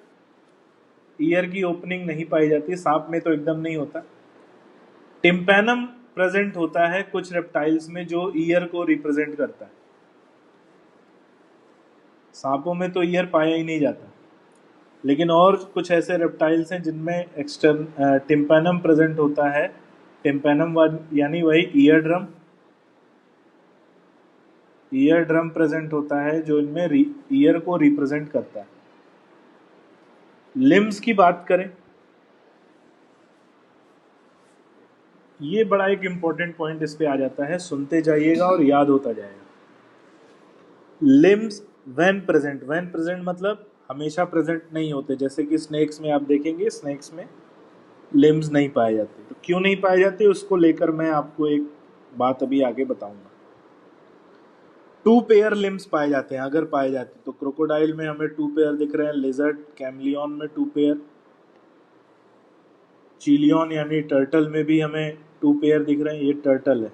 ईयर की ओपनिंग नहीं पाई जाती, सांप में तो एकदम नहीं होता। टिम्पैनम प्रेजेंट होता है कुछ रेप्टाइल्स में जो ईयर को रिप्रेजेंट करता है, सांपों में तो ईयर पाया ही नहीं जाता। लेकिन और कुछ ऐसे रेप्टाइल्स हैं जिनमें टिम्पैनम प्रेजेंट होता है। टिम्पैनम यानी वही ईयर ड्रम प्रेजेंट होता है जो इनमें ईयर को रिप्रेजेंट करता है। लिम्स की बात करें, ये बड़ा एक इंपॉर्टेंट पॉइंट इस पे आ जाता है, सुनते जाइएगा और याद होता जाएगा। लिम्स व्हेन प्रेजेंट मतलब हमेशा प्रेजेंट नहीं होते, जैसे कि स्नेक्स में आप देखेंगे स्नेक्स में लिम्स नहीं पाए जाते। तो क्यों नहीं पाए जाते उसको लेकर मैं आपको एक बात अभी आगे बताऊंगा। 2 पेयर लिम्स पाए जाते हैं, अगर पाए जाते तो क्रोकोडाइल में हमें 2 पेयर दिख रहे हैं, लिजर्ड कैमलियन में 2 पेयर, चिलियन यानी टर्टल में भी हमें 2 पेयर दिख रहे हैं, ये टर्टल है।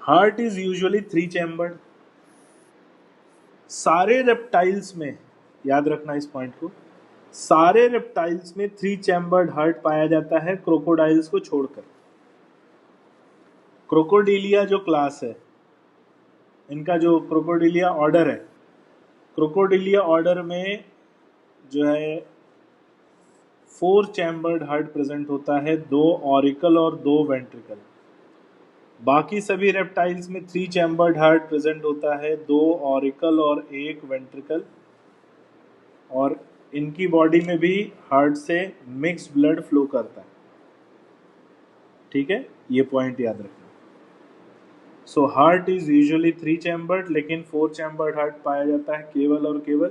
Heart is usually 3 chambered. सारे रेप्टाइल्स में, याद रखना इस पॉइंट को, सारे रेप्टाइल्स में 3 चैम्बर्ड हार्ट पाया जाता है क्रोकोडाइल्स को छोड़कर। क्रोकोडिलिया जो क्लास है, इनका जो क्रोकोडिलिया ऑर्डर है, क्रोकोडिलिया ऑर्डर में जो है 4 चैम्बर्ड हार्ट प्रेजेंट होता है, 2 ऑरिकल और 2 वेंट्रिकल। बाकी सभी रेप्टाइल्स में 3 चैम्बर्ड हार्ट प्रेजेंट होता है, 2 ऑरिकल और 1 वेंट्रिकल। और इनकी बॉडी में भी हार्ट से मिक्स ब्लड फ्लो करता है। ठीक है, ये पॉइंट याद रखना। So heart is usually 3 chambered, लेकिन 4 चैम्बर्ड हार्ट पाया जाता है केवल और केवल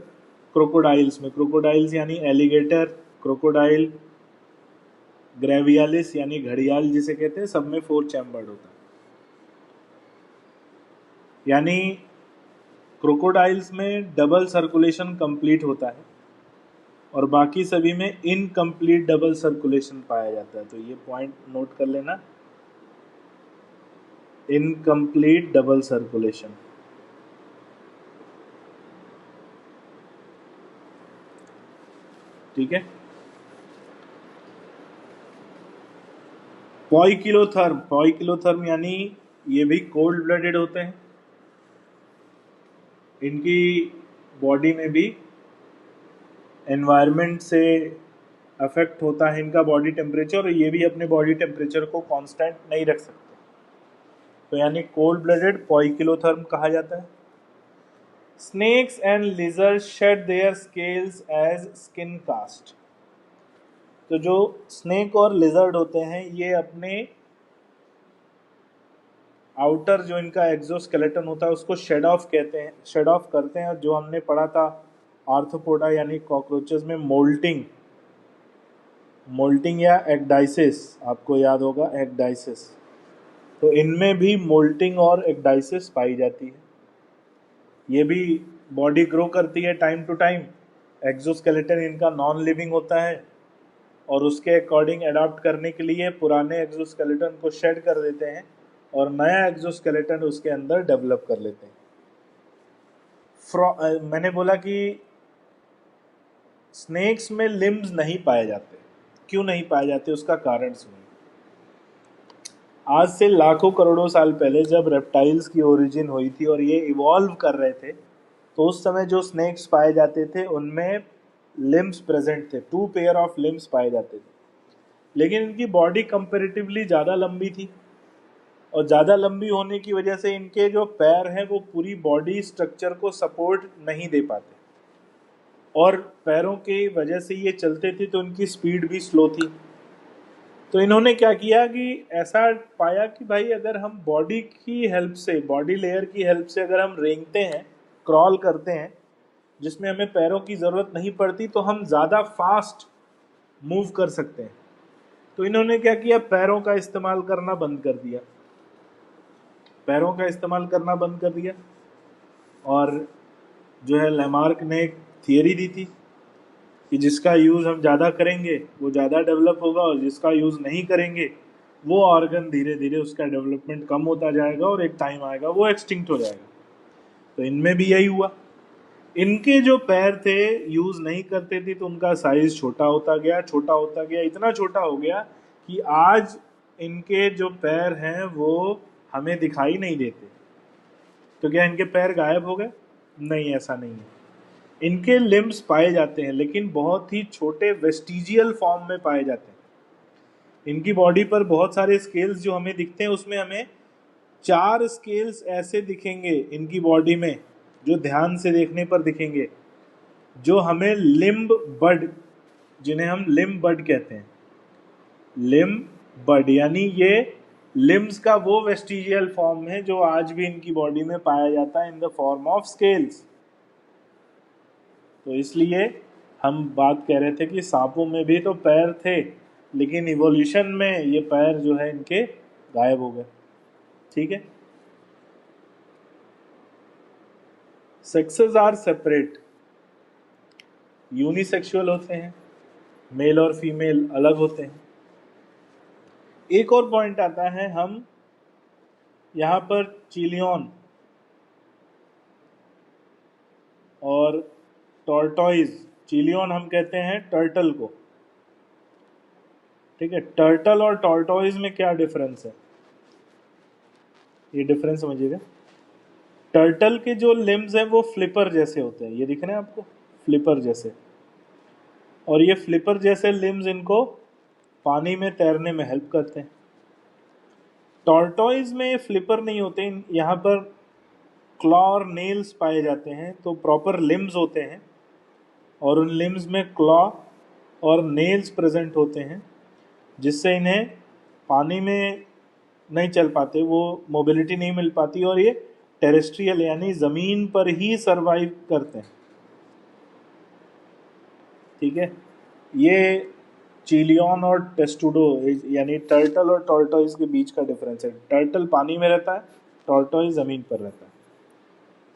क्रोकोडाइल्स में। क्रोकोडाइल्स यानी एलिगेटर, क्रोकोडाइल, ग्रेवियालिस यानी घड़ियाल जिसे कहते हैं, सब में 4 चैम्बर्ड होता है। यानी क्रोकोडाइल्स में डबल सर्कुलेशन कंप्लीट होता है और बाकी सभी में इनकम्प्लीट डबल सर्कुलेशन पाया जाता है। तो ये पॉइंट नोट कर लेना, इनकम्प्लीट डबल सर्कुलेशन। ठीक है। पॉइकिलोथर्म यानी ये भी कोल्ड ब्लडेड होते हैं, इनकी बॉडी में भी एनवायरनमेंट से अफेक्ट होता है इनका बॉडी टेम्परेचर, और ये भी अपने बॉडी टेम्परेचर को कांस्टेंट नहीं रख सकते। तो यानी कोल्ड ब्लडेड पॉइकिलोथर्म कहा जाता है। Snakes and lizard shed their scales as skin cast. तो जो स्नेक और लिजर्ड होते हैं ये अपने आउटर जो इनका एक्सोस्केलेटन होता है उसको शेड ऑफ करते हैं। और जो हमने पढ़ा था आर्थ्रोपोडा यानी कॉकरोचेस में मोल्टिंग, मोल्टिंग या एक्डाइसिस, आपको याद होगा एक्डाइसिस, तो इनमें भी मोल्टिंग और एक्डाइसिस पाई जाती है। ये भी बॉडी ग्रो करती है टाइम टू टाइम, एक्सोस्केलेटन इनका नॉन लिविंग होता है और उसके अकॉर्डिंग अडॉप्ट करने के लिए पुराने एक्सोस्केलेटन को शेड कर देते हैं और नया एक्सोस्केलेटन उसके अंदर डेवलप कर लेते हैं। मैंने बोला कि स्नेक्स में लिम्स नहीं पाए जाते, क्यों नहीं पाए जाते उसका कारण सुनिए। आज से लाखों करोड़ों साल पहले जब रेप्टाइल्स की ओरिजिन हुई थी और ये इवॉल्व कर रहे थे, तो उस समय जो स्नेक्स पाए जाते थे उनमें लिम्स प्रेजेंट थे, 2 पेयर ऑफ लिम्स पाए जाते थे, लेकिन इनकी बॉडी कंपेरेटिवली ज़्यादा लंबी थी और ज़्यादा लंबी होने की वजह से इनके जो पैर हैं वो पूरी बॉडी स्ट्रक्चर को सपोर्ट नहीं दे पाते और पैरों की वजह से ये चलते थे तो उनकी स्पीड भी स्लो थी। तो इन्होंने क्या किया कि ऐसा पाया कि भाई अगर हम बॉडी की हेल्प से, बॉडी लेयर की हेल्प से अगर हम रेंगते हैं, क्रॉल करते हैं, जिसमें हमें पैरों की ज़रूरत नहीं पड़ती, तो हम ज़्यादा फास्ट मूव कर सकते हैं। तो इन्होंने क्या किया, पैरों का इस्तेमाल करना बंद कर दिया, पैरों का इस्तेमाल करना बंद कर दिया। और जो है लैमार्क ने एक थियरी दी थी कि जिसका यूज़ हम ज़्यादा करेंगे वो ज़्यादा डेवलप होगा और जिसका यूज़ नहीं करेंगे वो ऑर्गन धीरे धीरे उसका डेवलपमेंट कम होता जाएगा और एक टाइम आएगा वो एक्सटिंक्ट हो जाएगा। तो इनमें भी यही हुआ, इनके जो पैर थे यूज़ नहीं करते थे तो उनका साइज छोटा होता गया, छोटा होता गया, इतना छोटा हो गया कि आज इनके जो पैर हैं वो हमें दिखाई नहीं देते। तो क्या इनके पैर गायब हो गए? नहीं, ऐसा नहीं है। इनके लिम्स पाए जाते हैं लेकिन बहुत ही छोटे वेस्टिजियल फॉर्म में पाए जाते हैं। इनकी बॉडी पर बहुत सारे स्केल्स जो हमें दिखते हैं उसमें हमें 4 स्केल्स ऐसे दिखेंगे इनकी बॉडी में जो ध्यान से देखने पर दिखेंगे, जो हमें लिम्ब बड, जिन्हें हम लिम्ब बड कहते हैं, लिम्ब बड, यानी ये लिम्स का वो वेस्टिजियल फॉर्म है जो आज भी इनकी बॉडी में पाया जाता है in the form of scales. तो इसलिए हम बात कह रहे थे कि सांपों में भी तो पैर थे लेकिन इवोल्यूशन में ये पैर जो है इनके गायब हो गए। ठीक है, सेक्सेस आर सेपरेट, यूनिसेक्सुअल होते हैं, मेल और फीमेल अलग होते हैं। एक और पॉइंट आता है, हम यहाँ पर चिलियन और टॉर्टॉइज, चिलियन हम कहते हैं टर्टल को, ठीक है, टर्टल और टॉर्टॉइज में क्या डिफरेंस है, ये डिफरेंस समझिएगा। टर्टल के जो लिम्स हैं वो फ्लिपर जैसे होते हैं, ये दिख रहे हैं आपको, फ्लिपर जैसे, और ये फ्लिपर जैसे लिम्स इनको पानी में तैरने में हेल्प करते हैं। टॉर्टॉइज में फ्लिपर नहीं होते, यहाँ पर क्लॉ और नेल्स पाए जाते हैं, तो प्रॉपर लिम्स होते हैं और उन लिम्स में क्लॉ और नेल्स प्रेजेंट होते हैं, जिससे इन्हें पानी में नहीं चल पाते, वो मोबिलिटी नहीं मिल पाती और ये टेरेस्ट्रियल यानी ज़मीन पर ही सरवाइव करते हैं। ठीक है, ये चिलियन और टेस्टुडो यानी टर्टल और टॉर्टॉइज के बीच का डिफरेंस है। टर्टल पानी में रहता है, टॉर्टॉइज ज़मीन पर रहता है।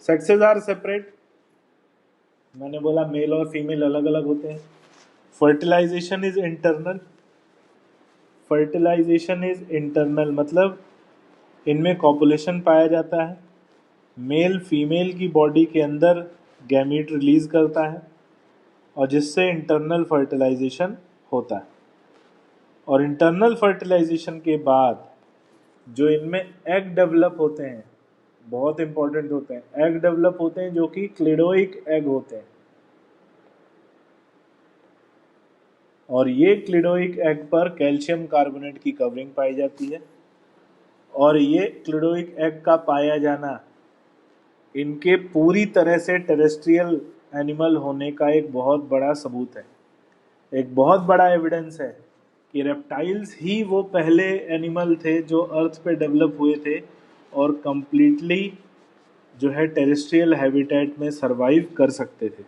सेक्सेस आर सेपरेट, मैंने बोला मेल और फीमेल अलग अलग होते हैं। Fertilization is internal, fertilization is internal मतलब इनमें कॉपुलेशन पाया जाता है, मेल फीमेल की बॉडी के अंदर गैमीट रिलीज करता है और जिससे इंटरनल फर्टिलाइजेशन होता है। और इंटरनल फर्टिलाइजेशन के बाद जो इनमें एग डेवलप होते हैं, बहुत इंपॉर्टेंट होते हैं, एग डेवलप होते हैं जो कि क्लिडोइक एग होते हैं, और ये क्लिडोइक एग पर कैल्शियम कार्बोनेट की कवरिंग पाई जाती है। और ये क्लिडोइक एग का पाया जाना इनके पूरी तरह से टेरेस्ट्रियल एनिमल होने का एक बहुत बड़ा सबूत है, एक बहुत बड़ा एविडेंस है कि रेप्टाइल्स ही वो पहले एनिमल थे जो अर्थ पे डेवलप हुए थे और कंप्लीटली जो है टेरेस्ट्रियल हैबिटेट में सरवाइव कर सकते थे।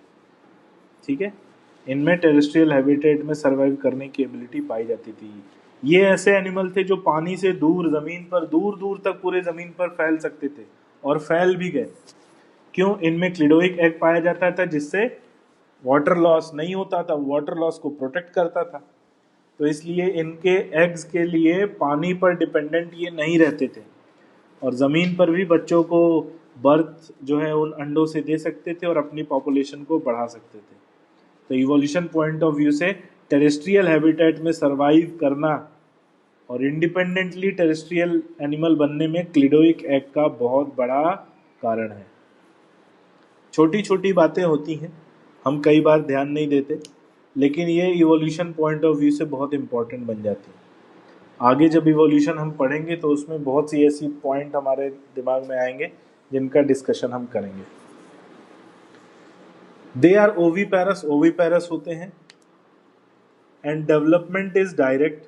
ठीक है, इनमें टेरेस्ट्रियल हैबिटेट में सरवाइव करने की एबिलिटी पाई जाती थी। ये ऐसे एनिमल थे जो पानी से दूर, जमीन पर दूर दूर तक पूरे जमीन पर फैल सकते थे और फैल भी गए। क्यों? इनमें क्लिडोइक एग पाया जाता था जिससे वाटर लॉस नहीं होता था, वाटर लॉस को प्रोटेक्ट करता था। तो इसलिए इनके एग्स के लिए पानी पर डिपेंडेंट ये नहीं रहते थे और ज़मीन पर भी बच्चों को बर्थ जो है उन अंडों से दे सकते थे और अपनी पॉपुलेशन को बढ़ा सकते थे। तो इवोल्यूशन पॉइंट ऑफ व्यू से टेरेस्ट्रियल हैबिटेट में सरवाइव करना और इंडिपेंडेंटली टेरेस्ट्रियल एनिमल बनने में क्लिडोइक एग का बहुत बड़ा कारण है। छोटी छोटी बातें होती हैं, हम कई बार ध्यान नहीं देते, लेकिन ये इवोल्यूशन पॉइंट ऑफ व्यू से बहुत इंपॉर्टेंट बन जाती है। आगे जब इवोल्यूशन हम पढ़ेंगे तो उसमें बहुत सी ऐसी पॉइंट हमारे दिमाग में आएंगे जिनका डिस्कशन हम करेंगे। दे आर ओवीपैरस, ओवीपैरस होते हैं। And development is direct,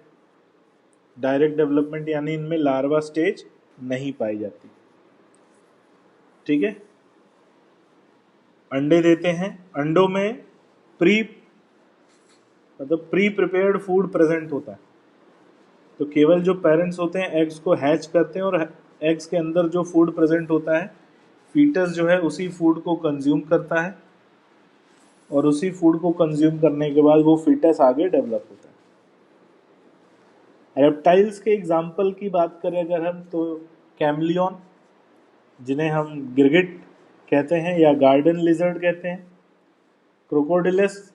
direct development यानी इनमें लार्वा स्टेज नहीं पाई जाती। ठीक है, अंडे देते हैं, अंडों में प्री प्रिपेयर्ड फूड प्रेजेंट होता है। तो केवल जो पेरेंट्स होते हैं एग्स को हैच करते हैं और एग्स के अंदर जो फूड प्रेजेंट होता है, फीटस जो है उसी फूड को कंज्यूम करता है और उसी फूड को कंज्यूम करने के बाद वो फीटस आगे डेवलप होता है। रेप्टाइल्स के एग्जाम्पल की बात करें अगर हम, तो कैमलियन जिन्हें हम गिरगिट कहते हैं या गार्डन लिजर्ड कहते हैं, क्रोकोडिलस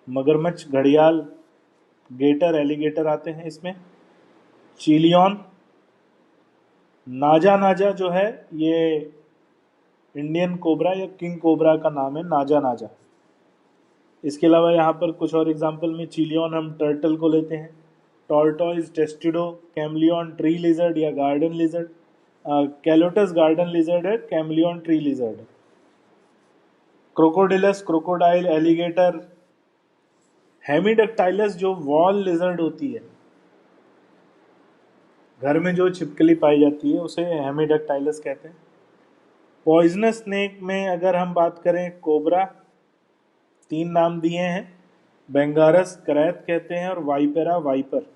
मगरमच्छ, घड़ियाल, गेटर, एलिगेटर आते हैं इसमें, चीलियन, नाजा, नाजा जो है ये इंडियन कोबरा या किंग कोबरा का नाम है, नाजा नाजा। इसके अलावा यहाँ पर कुछ और एग्जांपल में चीलियन हम टर्टल को लेते हैं, टॉर्टोइज, टेस्टिडो, कैमलियन ट्री लिजर्ड या गार्डन लिजर्ड, कैलोटस गार्डन लिजर्ड है, कैमलियन ट्री लिजर्ड है, क्रोकोडिलस क्रोकोडाइल, एलिगेटर, हेमिडक्टाइलस जो वॉल लिजर्ड होती है, घर में जो छिपकली पाई जाती है उसे हेमिडक्टाइलस कहते हैं। पॉइजनस स्नेक में अगर हम बात करें, कोबरा, 3 नाम दिए हैं, बेंगारस करैत कहते हैं और वाइपेरा वाइपर।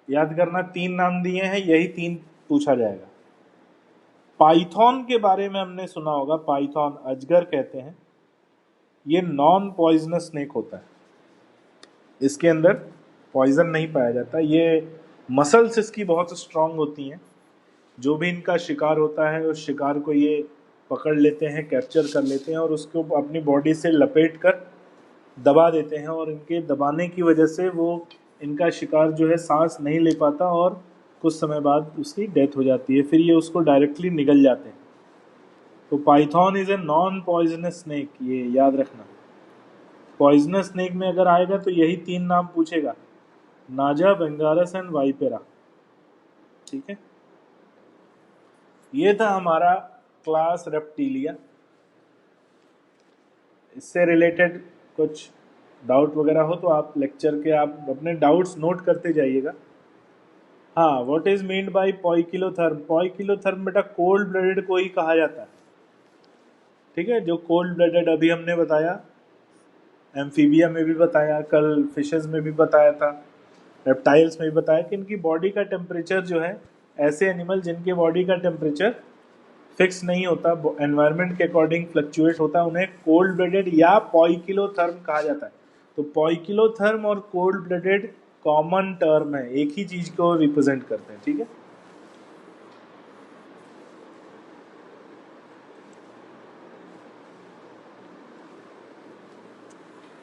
याद करना 3 नाम दिए हैं, यही 3 पूछा जाएगा। पाइथन के बारे में हमने सुना होगा, पाइथन अजगर कहते हैं, ये नॉन पॉइजनस स्नेक होता है, इसके अंदर पॉइजन नहीं पाया जाता। ये मसल्स इसकी बहुत स्ट्रांग होती हैं, जो भी इनका शिकार होता है उस शिकार को ये पकड़ लेते हैं, कैप्चर कर लेते हैं और उसको अपनी बॉडी से लपेट कर दबा देते हैं और इनके दबाने की वजह से वो इनका शिकार जो है सांस नहीं ले पाता और कुछ समय बाद उसकी डेथ हो जाती है, फिर ये उसको डायरेक्टली निगल जाते हैं। तो Python is a non poisonous snake, ये याद रखना। पॉइजनस स्नेक में अगर आएगा तो यही 3 नाम पूछेगा, नाजा, बेंगारस एंड वाइपेरा। ठीक है, ये था हमारा क्लास रेप्टिलिया। इससे रिलेटेड कुछ डाउट वगैरह हो तो आप लेक्चर के आप अपने डाउट्स नोट करते जाइएगा। हाँ, व्हाट इज मीन्ड बाय पॉइकिलोथर्म? पॉइकिलोथर्म बेटा कोल्ड ब्लडेड को ही कहा जाता है। ठीक है, जो कोल्ड ब्लडेड अभी हमने बताया, एम्फीबिया में भी बताया, कल फिशेस में भी बताया था, रेप्टाइल्स में भी बताया कि इनकी बॉडी का टेम्परेचर जो है, ऐसे एनिमल जिनके बॉडी का टेम्परेचर फिक्स नहीं होता, एनवायरनमेंट के अकॉर्डिंग फ्लक्चुएट होता है, उन्हें कोल्ड ब्लडेड या पॉइकिलोथर्म कहा जाता है। तो पॉइकिलोथर्म और कोल्ड ब्लडेड कॉमन टर्म है, एक ही चीज को रिप्रेजेंट करते हैं। ठीक है,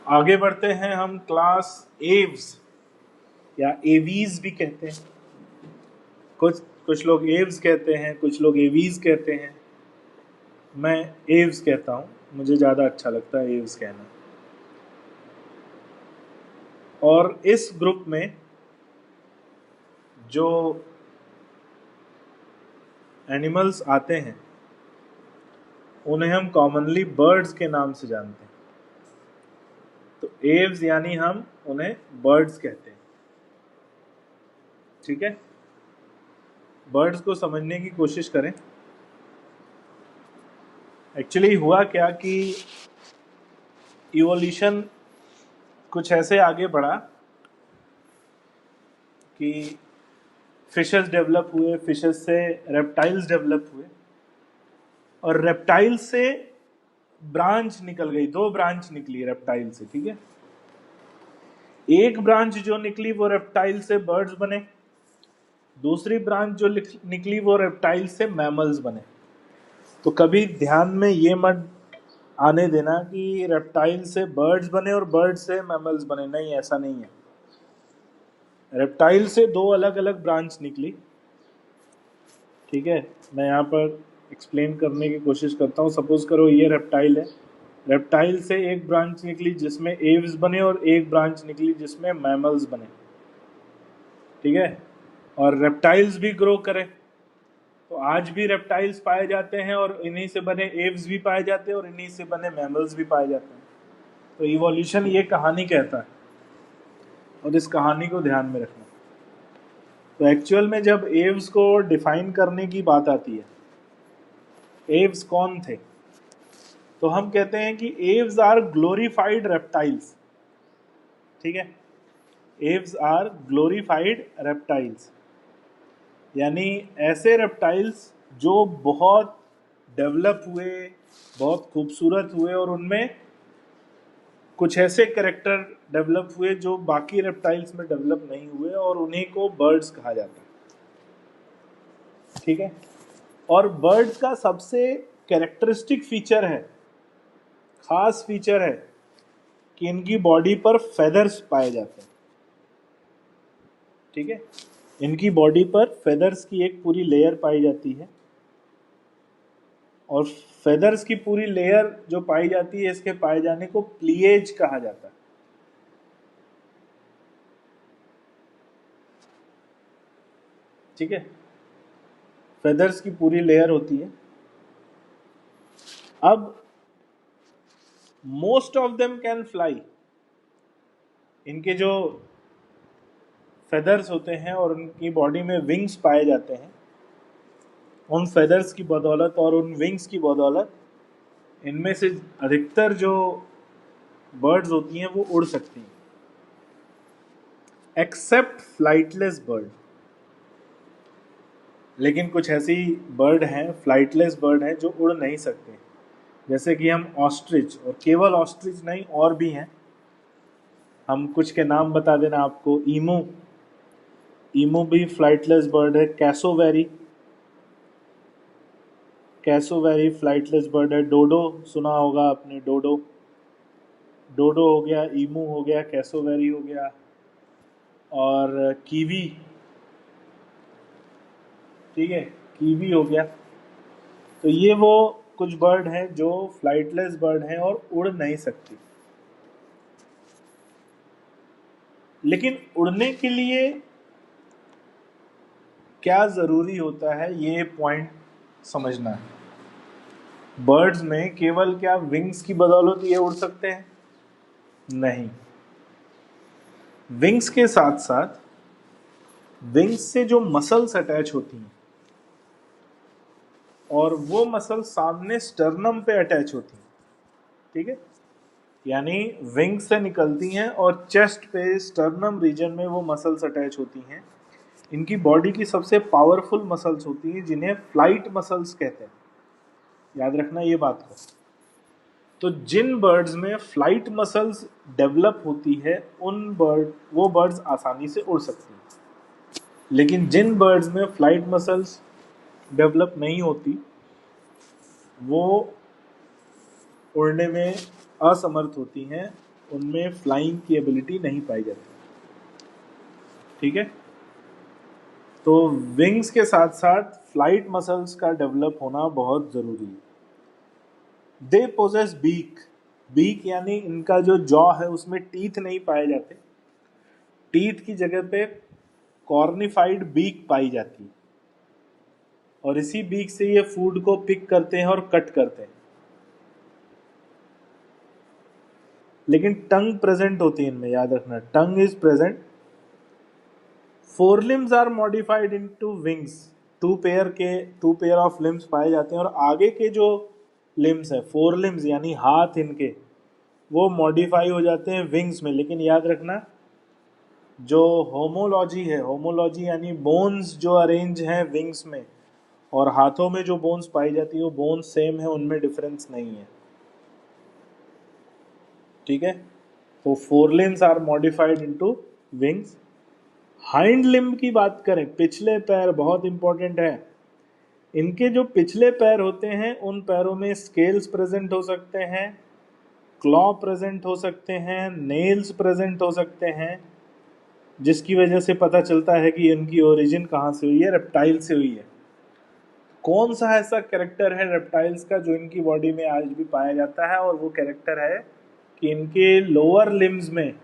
आगे बढ़ते हैं हम। क्लास एव्स या एवीज भी कहते हैं, कुछ लोग एव्स कहते हैं, कुछ लोग एवीज कहते हैं। मैं एव्स कहता हूँ, मुझे ज़्यादा अच्छा लगता है एव्स कहना। और इस ग्रुप में जो एनिमल्स आते हैं उन्हें हम कॉमनली बर्ड्स के नाम से जानते हैं। तो एव्स यानी हम उन्हें बर्ड्स कहते हैं। ठीक है, बर्ड्स को समझने की कोशिश करें। एक्चुअली हुआ क्या कि इवोल्यूशन कुछ ऐसे आगे बढ़ा कि फिशेस डेवलप हुए, फिशेस से रेप्टाइल्स डेवलप हुए, और रेप्टाइल से ब्रांच निकल गई, 2 ब्रांच निकली रेप्टाइल से, ठीक है। एक ब्रांच जो निकली वो रेप्टाइल से बर्ड्स बने, दूसरी ब्रांच जो निकली वो रेप्टाइल से मैमल्स बने। तो कभी ध्यान में ये मत आने देना कि रेप्टाइल से बर्ड्स बने और बर्ड से मैमल्स बने, नहीं, ऐसा नहीं है। रेप्टाइल से 2 अलग अलग ब्रांच निकली, ठीक है। मैं यहाँ पर एक्सप्लेन करने की कोशिश करता हूँ। सपोज करो ये रेप्टाइल है, रेप्टाइल से एक ब्रांच निकली जिसमें एव्स बने और एक ब्रांच निकली जिसमें मैमल्स बने, ठीक है। और रेप्टाइल्स भी ग्रो करे, तो आज भी रेप्टाइल्स पाए जाते हैं और इन्हीं से बने एव्स भी पाए जाते हैं और इन्हीं से बने मैमल्स भी पाए जाते हैं। तो इवोल्यूशन ये कहानी कहता है, और इस कहानी को ध्यान में रखना। तो एक्चुअल में जब एव्स को डिफाइन करने की बात आती है, एव्स कौन थे, तो हम कहते हैं कि एव्स आर ग्लोरीफाइड रेप्टाइल्स, ठीक है। एव्स आर ग्लोरीफाइड रेप्टाइल्स, यानी ऐसे रेप्टाइल्स जो बहुत डेवलप हुए, बहुत खूबसूरत हुए, और उनमें कुछ ऐसे कैरेक्टर डेवलप हुए जो बाकी रेप्टाइल्स में डेवलप नहीं हुए, और उन्हीं को बर्ड्स कहा जाता है, ठीक है। और बर्ड्स का सबसे कैरेक्टरिस्टिक फीचर है, खास फीचर है, कि इनकी बॉडी पर फेदर्स पाए जाते हैं, ठीक है। इनकी बॉडी पर फेदर्स की एक पूरी लेयर पाई जाती है, और फेदर्स की पूरी लेयर जो पाई जाती है, इसके पाए जाने को प्लीएज कहा जाता है, ठीक है। फेदर्स की पूरी लेयर होती है। अब most of them can fly, इनके जो फेदर्स होते हैं और उनकी बॉडी में विंग्स पाए जाते हैं, उन फेदर्स की बदौलत और उन विंग्स की बदौलत इनमें से अधिकतर जो बर्ड्स होती हैं वो उड़ सकती हैं, एक्सेप्ट फ्लाइटलेस बर्ड। लेकिन कुछ ऐसी बर्ड हैं, फ्लाइटलेस बर्ड हैं, जो उड़ नहीं सकते, जैसे कि हम ऑस्ट्रिच, और केवल ऑस्ट्रिच नहीं और भी हैं, हम कुछ के नाम बता देना आपको। ईमू, ईमू भी फ्लाइटलेस बर्ड है। कैसोवेरी, कैसोवेरी फ्लाइटलेस बर्ड है। डोडो सुना होगा आपने, डोडो, डोडो हो गया, ईमू हो गया, कैसोवेरी हो गया, और कीवी, ठीक है, कीवी हो गया। तो ये वो कुछ बर्ड हैं जो फ्लाइटलेस बर्ड हैं और उड़ नहीं सकती। लेकिन उड़ने के लिए क्या जरूरी होता है, ये पॉइंट समझना है। बर्ड्स में केवल क्या विंग्स की बदौलत ये उड़ सकते हैं? नहीं, विंग्स के साथ साथ विंग्स से जो मसल्स अटैच होती हैं, और वो मसल सामने स्टर्नम पे अटैच होती हैं, ठीक है। यानी विंग से निकलती हैं और चेस्ट पे स्टर्नम रीजन में वो मसल्स अटैच होती हैं। इनकी बॉडी की सबसे पावरफुल मसल्स होती हैं, जिन्हें फ्लाइट मसल्स कहते हैं, याद रखना ये बात को। तो जिन बर्ड्स में फ्लाइट मसल्स डेवलप होती है, वो बर्ड्स आसानी से उड़ सकती हैं। लेकिन जिन बर्ड्स में फ्लाइट मसल्स डेवलप नहीं होती, वो उड़ने में असमर्थ होती हैं, उनमें फ्लाइंग की एबिलिटी नहीं पाई जाती, ठीक है। तो विंग्स के साथ साथ फ्लाइट मसल्स का डेवलप होना बहुत जरूरी है। दे पोजेस बीक, बीक यानी इनका जो जॉ है उसमें टीथ नहीं पाए जाते, टीथ की जगह पे कॉर्निफाइड बीक पाई जाती है, और इसी बीक से ये फूड को पिक करते हैं और कट करते हैं। लेकिन टंग प्रेजेंट होती है इनमें, याद रखना, tongue is present. Forelimbs are modified into wings, two pair of limbs पाए जाते हैं, और आगे के जो लिम्स है, फोरलिम्स यानी हाथ इनके, वो मॉडिफाई हो जाते हैं विंग्स में। लेकिन याद रखना, जो होमोलॉजी है, होमोलॉजी यानी बोन्स जो अरेंज हैं विंग्स में और हाथों में जो बोन्स पाई जाती है वो बोन्स सेम है, उनमें डिफरेंस नहीं है। ठीक है, तो forelimbs are modified into wings. Hind limb की बात करें, पिछले पैर बहुत इंपॉर्टेंट है। इनके जो पिछले पैर होते हैं उन पैरों में स्केल्स प्रेजेंट हो सकते हैं, क्लॉ प्रेजेंट हो सकते हैं, नेल्स प्रेजेंट हो सकते हैं, जिसकी वजह से पता चलता है कि इनकी ओरिजिन कहाँ से हुई है, रेप्टाइल से हुई है। कौन सा ऐसा कैरेक्टर है रेप्टाइल्स का जो इनकी बॉडी में आज भी पाया जाता है, और वो कैरेक्टर है कि इनके लोअर लिम्स में,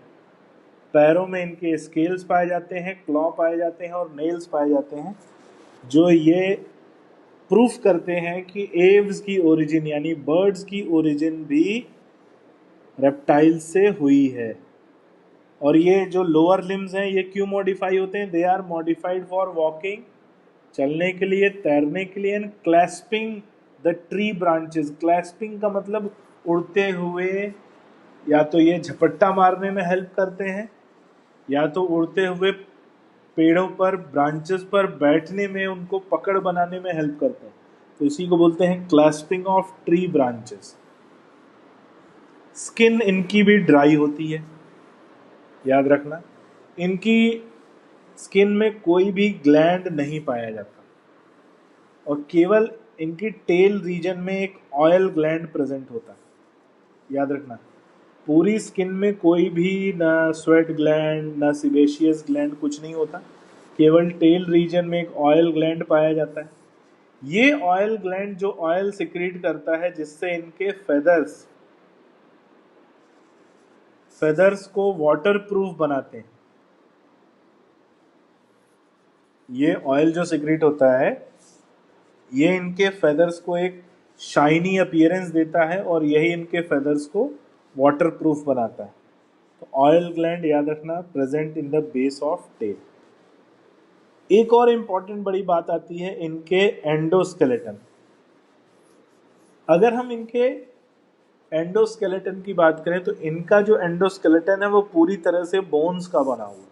पैरों में इनके स्केल्स पाए जाते हैं, क्लॉ पाए जाते हैं और नेल्स पाए जाते हैं, जो ये प्रूफ करते हैं कि एव्स की ओरिजिन यानी बर्ड्स की ओरिजिन भी रेप्टाइल से हुई है। और ये जो लोअर लिम्स हैं ये क्यों मॉडिफाई होते हैं? They are modified for walking, चलने के लिए, तैरने के लिए, and clasping the tree branches. Clasping का मतलब उड़ते हुए, या तो ये झपट्टा मारने में हेल्प करते हैं, या तो उड़ते हुए पेड़ों पर, ब्रांचेस पर बैठने में, उनको पकड़ बनाने में हेल्प करते हैं। तो इसी को बोलते हैं clasping of tree branches. Skin इनकी भी ड्राई होती है, याद रखना। इनकी स्किन में कोई भी ग्लैंड नहीं पाया जाता, और केवल इनकी टेल रीजन में एक ऑयल ग्लैंड प्रेजेंट होता है, याद रखना। पूरी स्किन में कोई भी ना स्वेट ग्लैंड ना सिबेशियस ग्लैंड कुछ नहीं होता, केवल टेल रीजन में एक ऑयल ग्लैंड पाया जाता है। ये ऑयल ग्लैंड जो ऑयल सिक्रीट करता है, जिससे इनके फेदर्स को वाटर प्रूफ बनाते हैं। ये ऑयल जो सिक्रीट होता है ये इनके फेदर्स को एक शाइनी अपीयरेंस देता है, और यही इनके फेदर्स को वाटर प्रूफ बनाता है। तो ऑयल ग्लैंड याद रखना, present in the base of tail. एक और इंपॉर्टेंट बड़ी बात आती है इनके एंडोस्केलेटन। अगर हम इनके एंडोस्केलेटन की बात करें तो इनका जो एंडोस्केलेटन है वो पूरी तरह से बोन्स का बना हुआ है,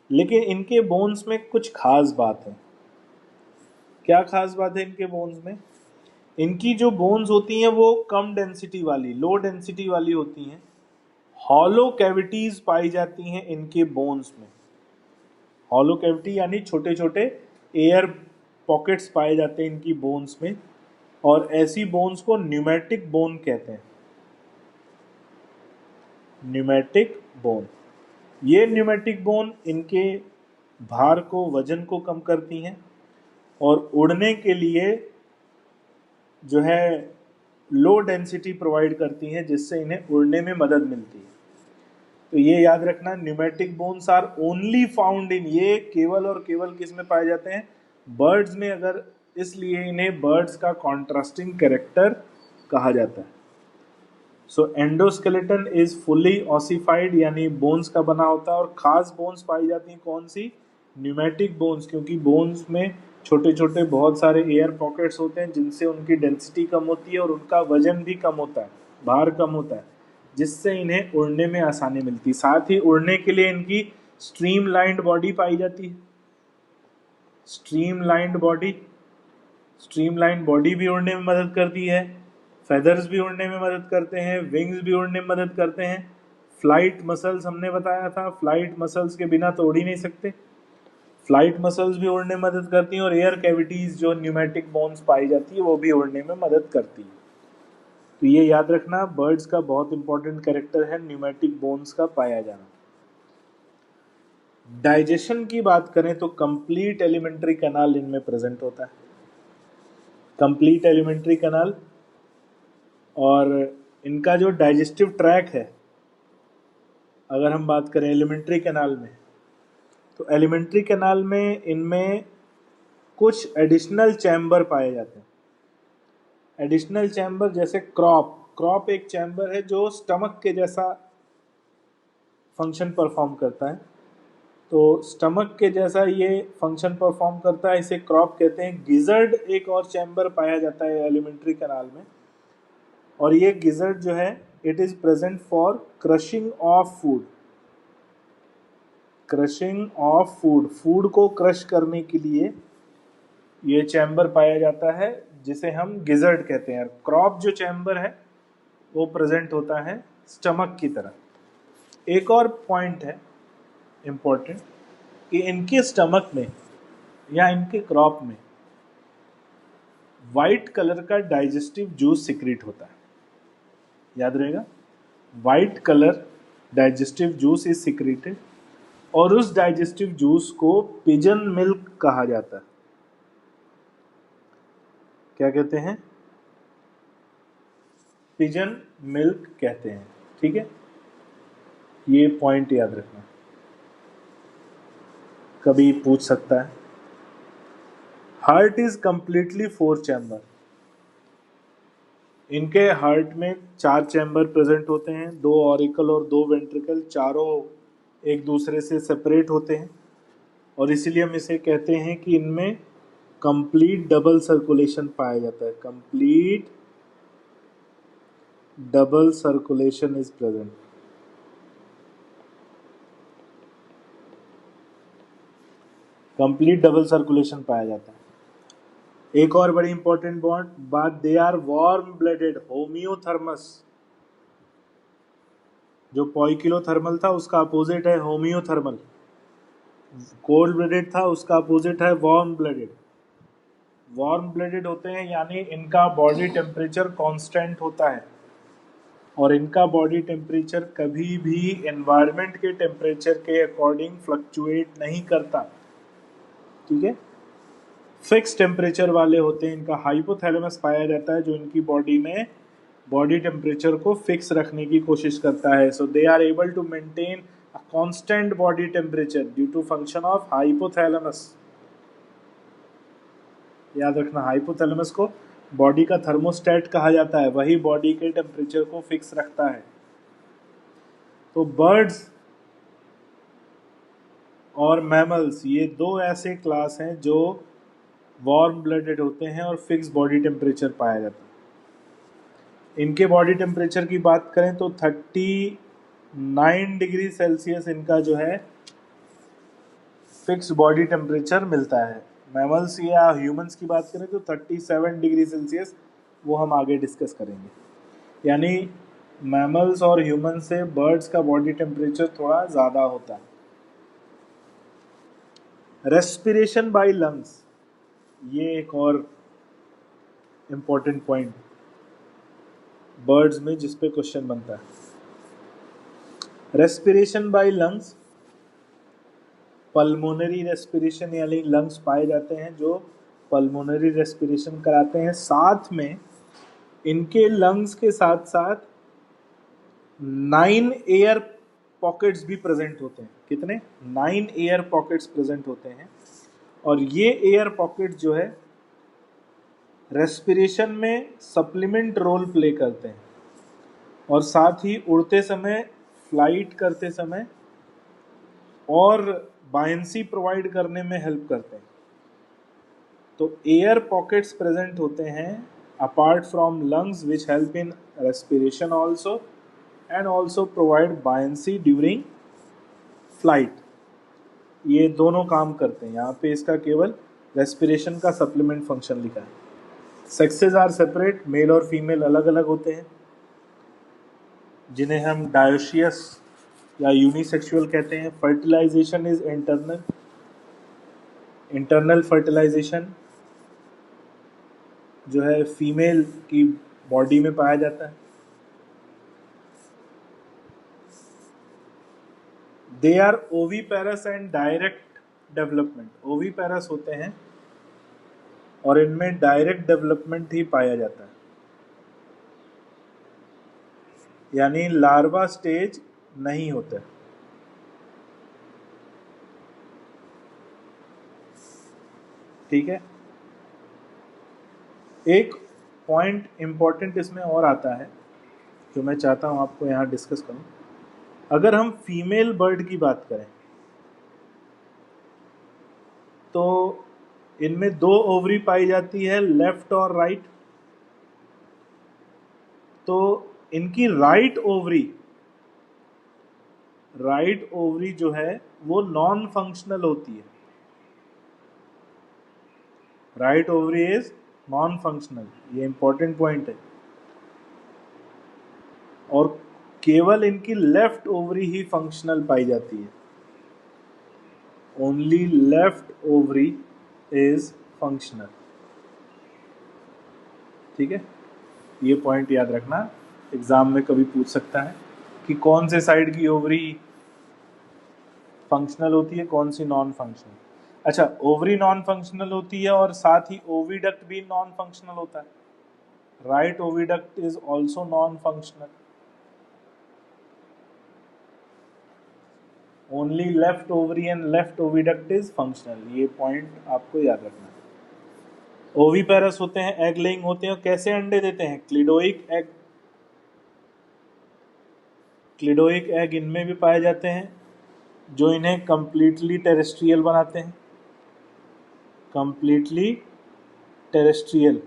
लेकिन इनके बोन्स में कुछ खास बात है। क्या खास बात है इनके बोन्स में? इनकी जो बोन्स होती हैं वो कम डेंसिटी वाली, लो डेंसिटी वाली होती हैं। हॉलो कैविटीज पाई जाती हैं इनके बोन्स में। हॉलो कैविटी यानी छोटे छोटे एयर पॉकेट्स पाए जाते हैं इनकी बोन्स में, और ऐसी बोन्स को न्यूमेटिक बोन कहते हैं। न्यूमेटिक बोन, ये न्यूमेटिक बोन इनके भार को, वजन को कम करती हैं, और उड़ने के लिए जो है लो डेंसिटी प्रोवाइड करती हैं, जिससे इन्हें उड़ने में मदद मिलती है। तो ये याद रखना, pneumatic bones are only found in, ये केवल और केवल किस में पाए जाते हैं? बर्ड्स में। अगर इसलिए इन्हें बर्ड्स का कॉन्ट्रास्टिंग कैरेक्टर कहा जाता है। सो एंडोस्केलेटन इज फुली ऑसिफाइड यानी बोन्स का बना होता है, और खास बोन्स पाई जाती हैं कौन सी? न्यूमेटिक बोन्स, क्योंकि बोन्स में छोटे छोटे बहुत सारे एयर पॉकेट्स होते हैं, जिनसे उनकी डेंसिटी कम होती है और उनका वजन भी कम होता है, भार कम होता है, जिससे इन्हें उड़ने में आसानी मिलती है। साथ ही उड़ने के लिए इनकी स्ट्रीमलाइंड बॉडी पाई जाती है। स्ट्रीमलाइंड बॉडी भी उड़ने में मदद करती है, फेदर्स भी उड़ने में मदद करते हैं, विंग्स भी उड़ने में मदद करते हैं। फ्लाइट मसल्स हमने बताया था, फ्लाइट मसल्स के बिना तो उड़ ही नहीं सकते। फ्लाइट मसल्स भी उड़ने में मदद करती हैं, और एयर कैविटीज जो न्यूमेटिक बोन्स पाई जाती है वो भी उड़ने में मदद करती है। तो ये याद रखना, बर्ड्स का बहुत इंपॉर्टेंट कैरेक्टर है न्यूमेटिक बोन्स का पाया जाना। डाइजेशन की बात करें तो कंप्लीट एलिमेंट्री कैनाल इनमें प्रेजेंट होता है, कंप्लीट एलिमेंट्री कैनाल। और इनका जो डाइजेस्टिव ट्रैक है, अगर हम बात करें एलिमेंट्री कैनाल में, तो एलिमेंट्री कैनाल में इनमें कुछ एडिशनल चैम्बर पाए जाते हैं। एडिशनल चैम्बर जैसे क्रॉप एक चैम्बर है जो स्टमक के जैसा फंक्शन परफॉर्म करता है। तो स्टमक के जैसा ये फंक्शन परफॉर्म करता है, इसे क्रॉप कहते हैं। गिजर्ड एक और चैम्बर पाया जाता है एलिमेंट्री कैनाल में, और ये गिजर्ड जो है it is present for crushing of food. Crushing of food, food को क्रश करने के लिए ये चैम्बर पाया जाता है जिसे हम गिजर्ड कहते हैं। क्रॉप जो चैम्बर है वो प्रेजेंट होता है स्टमक की तरह। एक और पॉइंट है इंपॉर्टेंट कि इनके स्टमक में या इनके क्रॉप में वाइट कलर का डाइजेस्टिव जूस सिक्रीट होता है। याद रहेगा, white colour digestive juice is secreted, और उस डाइजेस्टिव जूस को पिजन मिल्क कहा जाता है। क्या कहते हैं? पिजन मिल्क कहते हैं। ठीक है, ये पॉइंट याद रखना, कभी पूछ सकता है। Heart is completely 4 chamber. इनके हार्ट में 4 चैम्बर प्रेजेंट होते हैं, 2 ऑरिकल और 2 वेंट्रिकल, चारों एक दूसरे से सेपरेट होते हैं, और इसीलिए हम इसे कहते हैं कि इनमें कंप्लीट डबल सर्कुलेशन पाया जाता है। Complete double circulation is present. Complete double circulation पाया जाता है। एक और बड़ी इंपॉर्टेंट बात, they are warm blooded homeothermous. जो पॉइकिलोथर्मल था उसका अपोजिट है होम्योथर्मल। कोल्ड ब्लडेड था उसका अपोजिट है वार्म ब्लडेड। वार्म ब्लडेड होते हैं यानी इनका बॉडी टेम्परेचर कांस्टेंट होता है, और इनका बॉडी टेम्परेचर कभी भी एनवायरनमेंट के टेम्परेचर के अकॉर्डिंग फ्लक्चुएट नहीं करता। ठीक है, फिक्स टेम्परेचर वाले होते हैं। इनका हाइपोथैलेमस पाया जाता है जो इनकी बॉडी में बॉडी टेम्परेचर को फिक्स रखने की कोशिश करता है। So they are able to maintain a constant body temperature due to function of hypothalamus. याद रखना, हाइपोथैलेमस को बॉडी का थर्मोस्टेट कहा जाता है, वही बॉडी के टेम्परेचर को फिक्स रखता है। तो बर्ड्स और मैमल्स, ये 2 ऐसे क्लास हैं जो वार्म ब्लडेड होते हैं और फिक्स बॉडी टेम्परेचर पाया जाता है। इनके बॉडी टेम्परेचर की बात करें तो 39 डिग्री सेल्सियस इनका जो है फिक्स बॉडी टेम्परेचर मिलता है। मैमल्स या ह्यूमंस की बात करें तो 37 डिग्री सेल्सियस, वो हम आगे डिस्कस करेंगे। यानी मैमल्स और ह्यूमन से बर्ड्स का बॉडी टेम्परेचर थोड़ा ज़्यादा होता है। रेस्पिरेशन बाय लंग्स, ये एक और इम्पोर्टेंट पॉइंट बर्ड्स में जिस पे क्वेश्चन बनता है। Respiration by lungs, pulmonary respiration यानी लंग्स पाए जाते हैं जो पल्मोनरी रेस्पिरेशन कराते हैं। साथ में इनके लंग्स के साथ साथ 9 एयर पॉकेट्स भी प्रेजेंट होते हैं। कितने? 9 एयर पॉकेट्स प्रेजेंट होते हैं, और ये एयर पॉकेट जो है रेस्पिरेशन में सप्लीमेंट रोल प्ले करते हैं, और साथ ही उड़ते समय, फ्लाइट करते समय और बायंसी प्रोवाइड करने में हेल्प करते हैं। तो एयर पॉकेट्स प्रेजेंट होते हैं apart from lungs which help in respiration also, and also provide buoyancy during flight. ये दोनों काम करते हैं। यहाँ पे इसका केवल रेस्पिरेशन का सप्लीमेंट फंक्शन लिखा है। सेक्सेस आर सेपरेट, मेल और फीमेल अलग अलग होते हैं, जिन्हें हम डायोशियस या यूनिसेक्सुअल कहते हैं। Fertilization is internal, internal fertilization जो है फीमेल की बॉडी में पाया जाता है। They are oviparous and direct development. Oviparous होते हैं और इनमें डायरेक्ट डेवलपमेंट ही पाया जाता है, यानी लार्वा स्टेज नहीं होता है। ठीक है, एक पॉइंट इंपॉर्टेंट इसमें और आता है जो मैं चाहता हूं आपको यहां डिस्कस करूं। अगर हम फीमेल बर्ड की बात करें तो इनमें 2 ओवरी पाई जाती है, लेफ्ट और राइट। तो इनकी राइट ओवरी जो है वो नॉन फंक्शनल होती है। Right ovary is non functional, ये इंपॉर्टेंट पॉइंट है। और केवल इनकी लेफ्ट ओवरी ही फंक्शनल पाई जाती है। Only left ovary is functional. ठीक है, ये पॉइंट याद रखना, एग्जाम में कभी पूछ सकता है कि कौन से साइड की ओवरी फंक्शनल होती है, कौन सी नॉन फंक्शनल। अच्छा, ओवरी नॉन फंक्शनल होती है और साथ ही ओविडक्ट भी नॉन फंक्शनल होता है। Right oviduct is also non functional. Only left ovary and left oviduct is functional, ये पॉइंट आपको याद रखना है। ओवीपेरस होते हैं, एग लेइंग होते हैं, और कैसे अंडे देते हैं? क्लिडोइक एग। क्लिडोइक एग इनमें भी पाए जाते हैं जो इन्हें कंप्लीटली टेरेस्ट्रियल बनाते हैं। Completely terrestrial.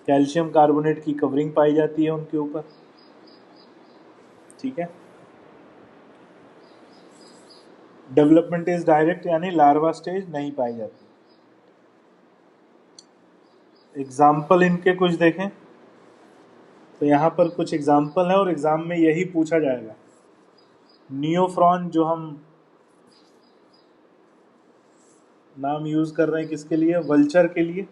कैल्शियम कार्बोनेट की कवरिंग पाई जाती है उनके ऊपर। ठीक है। डेवलपमेंट इज डायरेक्ट, यानी लार्वा स्टेज नहीं पाई जाती। एग्जाम्पल इनके कुछ देखें तो यहाँ पर कुछ एग्जाम्पल है और एग्जाम में यही पूछा जाएगा। नियोफ्रॉन जो हम नाम यूज कर रहे हैं किसके लिए? वल्चर के लिए।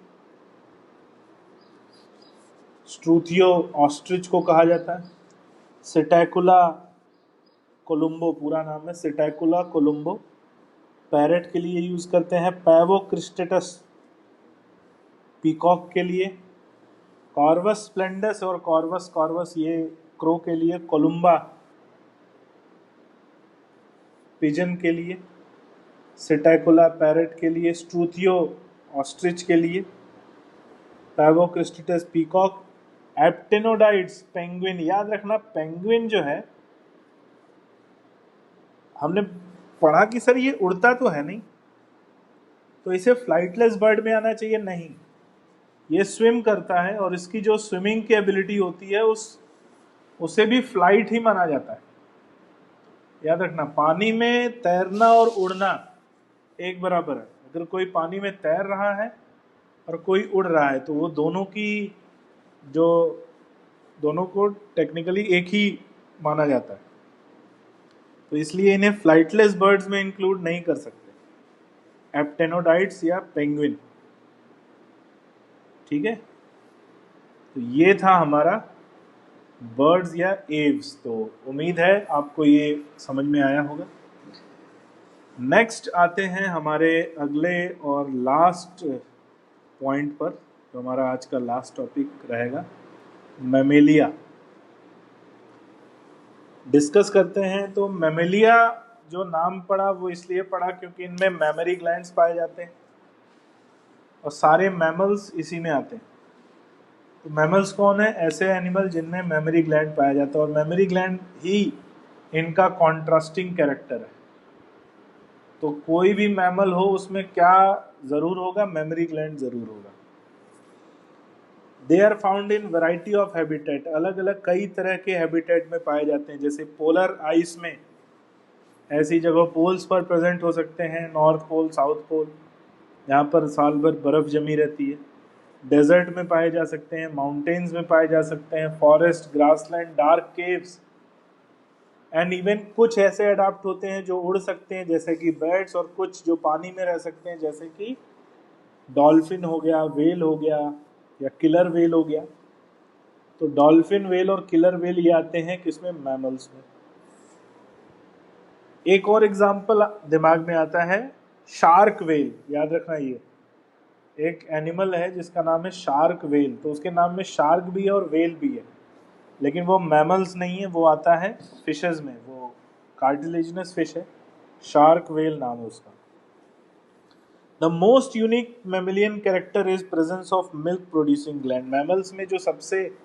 स्ट्रूथियो ऑस्ट्रिच को कहा जाता है। सिटैकुला कोलुम्बो पूरा नाम है, सिटैकुला कोलुम्बो पैरेट के लिए यूज करते हैं। पैवोक्रिस्टेटस पीकॉक के लिए। कॉर्वस स्प्लेंडस और कॉर्वस कॉर्वस ये क्रो के लिए। कोलुम्बा पिजन के लिए। सिटैकुला पैरेट के लिए। स्ट्रूथियो ऑस्ट्रिच के लिए। पैवोक्रिस्टेटस पीकॉक। एप्टेनोडाइट्स पेंगुइन। याद रखना, पेंगुइन जो है हमने पढ़ा कि सर ये उड़ता तो है नहीं, तो इसे फ्लाइटलेस बर्ड में आना चाहिए। नहीं, ये स्विम करता है और इसकी जो स्विमिंग की एबिलिटी होती है उसे भी फ्लाइट ही माना जाता है। याद रखना, पानी में तैरना और उड़ना एक बराबर है। अगर कोई पानी में तैर रहा है और कोई उड़ रहा है तो वो दोनों को टेक्निकली एक ही माना जाता है, तो इसलिए इन्हें फ्लाइटलेस बर्ड्स में इंक्लूड नहीं कर सकते, एप्टेनोडाइट्स या पेंगुइन। ठीक है, तो ये था हमारा बर्ड्स या एव्स। तो उम्मीद है आपको ये समझ में आया होगा। नेक्स्ट आते हैं हमारे अगले और लास्ट पॉइंट पर, जो हमारा आज का लास्ट टॉपिक रहेगा, मैमेलिया डिस्कस करते हैं। तो मैमेलिया जो नाम पड़ा वो इसलिए पड़ा क्योंकि इनमें मैमरी ग्लैंड्स पाए जाते हैं और सारे मैमल्स इसी में आते हैं। तो मैमल्स कौन है? ऐसे एनिमल जिनमें मेमोरी ग्लैंड पाया जाता है, और मेमोरी ग्लैंड ही इनका कॉन्ट्रास्टिंग कैरेक्टर है। तो कोई भी मैमल हो उसमें क्या जरूर होगा? मेमोरी ग्लैंड जरूर होगा। They are found in variety of habitat. अलग अलग कई तरह के हैबिटेट में पाए जाते हैं, जैसे पोलर आइस में ऐसी जगह पोल्स पर प्रेजेंट हो सकते हैं, नॉर्थ पोल, साउथ पोल, यहाँ पर साल भर बर्फ जमी रहती है। डेजर्ट में पाए जा सकते हैं, माउंटेन्स में पाए जा सकते हैं, forest, grassland, dark caves, and even कुछ ऐसे अडाप्ट होते हैं जो उड़ सकते हैं जैसे कि बर्ड्स, और कुछ जो पानी में रह सकते हैं जैसे कि डॉल्फिन हो गया, वेल हो गया, या किलर वेल हो गया। तो डॉल्फिन, वेल और किलर वेल ये आते हैं किसमें? मैमल्स में। एक और एग्जांपल दिमाग में आता है, शार्क वेल। याद रखना, ये एक एनिमल है जिसका नाम है शार्क वेल। तो उसके नाम में शार्क भी है और वेल भी है, लेकिन वो मैमल्स नहीं है, वो आता है फिशेस में, वो कार्टिलेजिनस फिश है, शार्क वेल नाम है उसका। The most unique mammalian character is presence of milk producing gland. Mammals में जो सबसे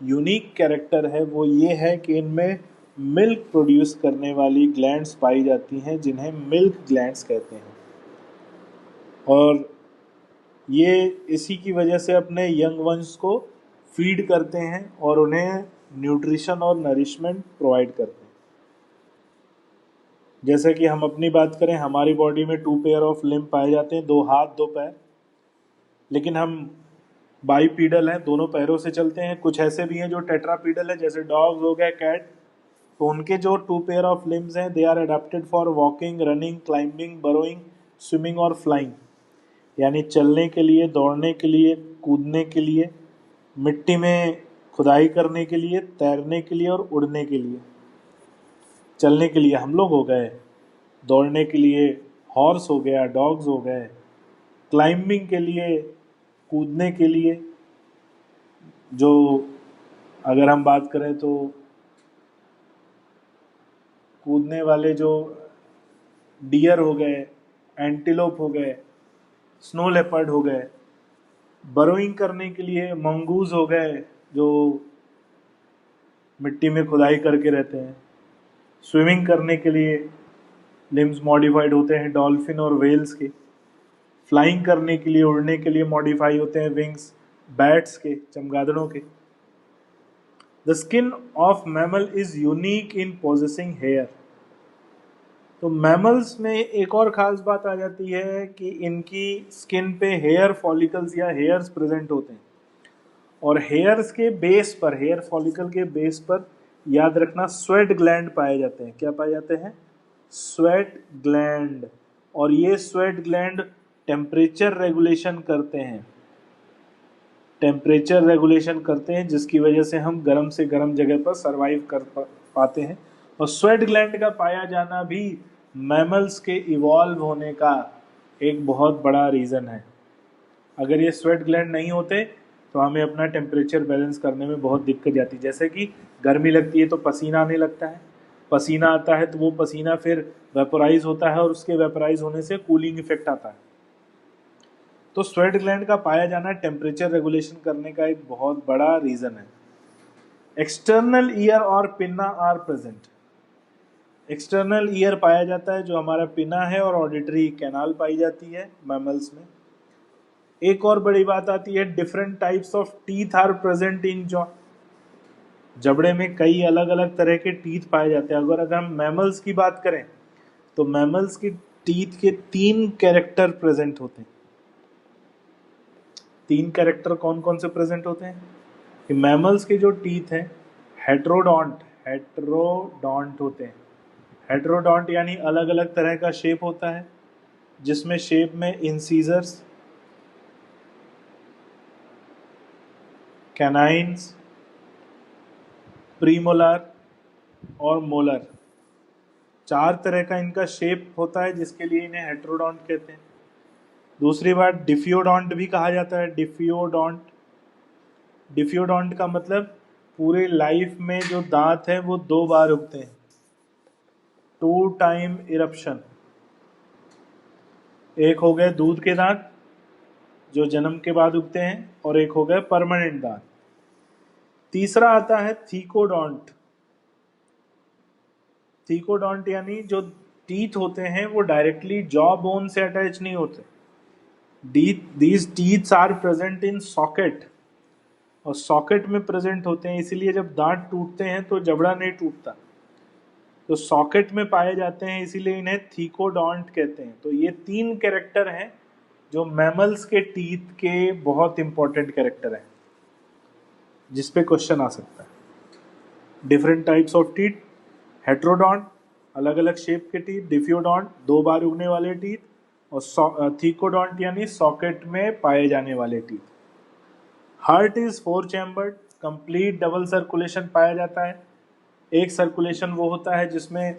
यूनिक कैरेक्टर है वो ये है कि इनमें मिल्क प्रोड्यूस करने वाली ग्लैंड्स पाई जाती हैं, जिन्हें मिल्क ग्लैंड्स कहते हैं। और ये इसी की वजह से अपने यंग वंस को फीड करते हैं और उन्हें न्यूट्रिशन और नरिशमेंट प्रोवाइड करते हैं। जैसे कि हम अपनी बात करें, हमारी बॉडी में 2 पेयर ऑफ लिम्ब पाए जाते हैं, 2 हाथ 2 पैर, लेकिन हम बाईपीडल हैं, दोनों पैरों से चलते हैं। कुछ ऐसे भी हैं जो टेट्रापीडल है, जैसे डॉग्स हो गए, कैट। तो उनके जो 2 पेयर ऑफ लिम्स हैं, they are adapted for walking, running, climbing, burrowing, swimming और फ्लाइंग, यानी चलने के लिए, दौड़ने के लिए, कूदने के लिए, मिट्टी में खुदाई करने के लिए, तैरने के लिए और उड़ने के लिए। चलने के लिए हम लोग हो गए, दौड़ने के लिए हॉर्स हो गया, डॉग्स हो गए, क्लाइंबिंग के लिए, कूदने के लिए, जो अगर हम बात करें तो कूदने वाले जो डियर हो गए, एंटीलोप हो गए, स्नो लेपर्ड हो गए। बरोइंग करने के लिए मंगूज हो गए, जो मिट्टी में खुदाई करके रहते हैं। स्विमिंग करने के लिए लिम्स मॉडिफाइड होते हैं डॉल्फिन और वेल्स के। फ्लाइंग करने के लिए, उड़ने के लिए मॉडिफाई होते हैं विंग्स बैट्स के, चमगादड़ों के। The skin of mammal is unique in possessing hair. तो मैमल्स में एक और ख़ास बात आ जाती है कि इनकी स्किन पे हेयर फॉलिकल्स या हेयर्स प्रेजेंट होते हैं, और हेयर्स के बेस पर, हेयर फॉलिकल के बेस पर याद रखना, स्वेट ग्लैंड पाए जाते हैं। क्या पाए जाते हैं? Sweat gland. और ये स्वेट ग्लैंड टेम्परेचर रेगुलेशन करते हैं, टेम्परेचर रेगुलेशन करते हैं, जिसकी वजह से हम गर्म से गर्म जगह पर सरवाइव कर पाते हैं। और स्वेट ग्लैंड का पाया जाना भी मैमल्स के इवॉल्व होने का एक बहुत बड़ा रीज़न है। अगर ये स्वेट ग्लैंड नहीं होते तो हमें अपना टेम्परेचर बैलेंस करने में बहुत दिक्कत जाती है। जैसे कि गर्मी लगती है तो पसीना आने लगता है, पसीना आता है तो वो पसीना फिर वेपोराइज होता है और उसके वेपोराइज होने से कूलिंग इफेक्ट आता है। तो स्वेट ग्लैंड का पाया जाना टेम्परेचर रेगुलेशन करने का एक बहुत बड़ा रीज़न है। एक्सटर्नल ईयर और pinna are present. External ear पाया जाता है, जो हमारा पिना है, और ऑडिटरी कैनाल पाई जाती है मैमल्स में। एक और बड़ी बात आती है, different types of teeth are present in jaw. जबड़े में कई अलग अलग तरह के टीथ पाए जाते हैं। अगर हम मैमल्स की बात करें तो मैमल्स की टीथ के 3 कैरेक्टर प्रेजेंट होते हैं। 3 कैरेक्टर कौन कौन से प्रेजेंट होते हैं? कि मैमल्स के जो टीथ हैं हेट्रोडोंट होते हैं। हेट्रोडोंट यानी अलग अलग तरह का शेप होता है, जिसमें शेप में इंसीजर्स, कैनाइन्स, प्रीमोलर और मोलर, 4 तरह का इनका शेप होता है, जिसके लिए इन्हें हेट्रोडोंट कहते हैं। दूसरी बात, डिफियोडोंट भी कहा जाता है। डिफियोडोंट, डिफियोडोंट का मतलब पूरे लाइफ में जो दांत है वो 2 बार उगते हैं, 2 टाइम इरप्शन। एक हो गए दूध के दांत जो जन्म के बाद उगते हैं, और एक हो गए परमानेंट दांत। तीसरा आता है थीकोडोंट। थीकोडोंट यानी जो टीथ होते हैं वो डायरेक्टली जॉ बोन से अटैच नहीं होते। These teeths are present in socket, और सॉकेट में प्रेजेंट होते हैं, इसीलिए जब दांत टूटते हैं तो जबड़ा नहीं टूटता, तो सॉकेट में पाए जाते हैं, इसीलिए इन्हें थीकोडोंट कहते हैं। तो ये 3 कैरेक्टर हैं जो मैमल्स के टीथ के बहुत इंपॉर्टेंट कैरेक्टर हैं, जिसपे क्वेश्चन आ सकता है। Different types of teeth, heterodont अलग अलग शेप के टीथ, डिफियोडोंट 2 बार उगने वाले टीथ, और थीकोडोंट यानी सॉकेट में पाए जाने वाले teeth. Heart is 4 chambered, complete double circulation पाया जाता है। एक सर्कुलेशन वो होता है जिसमें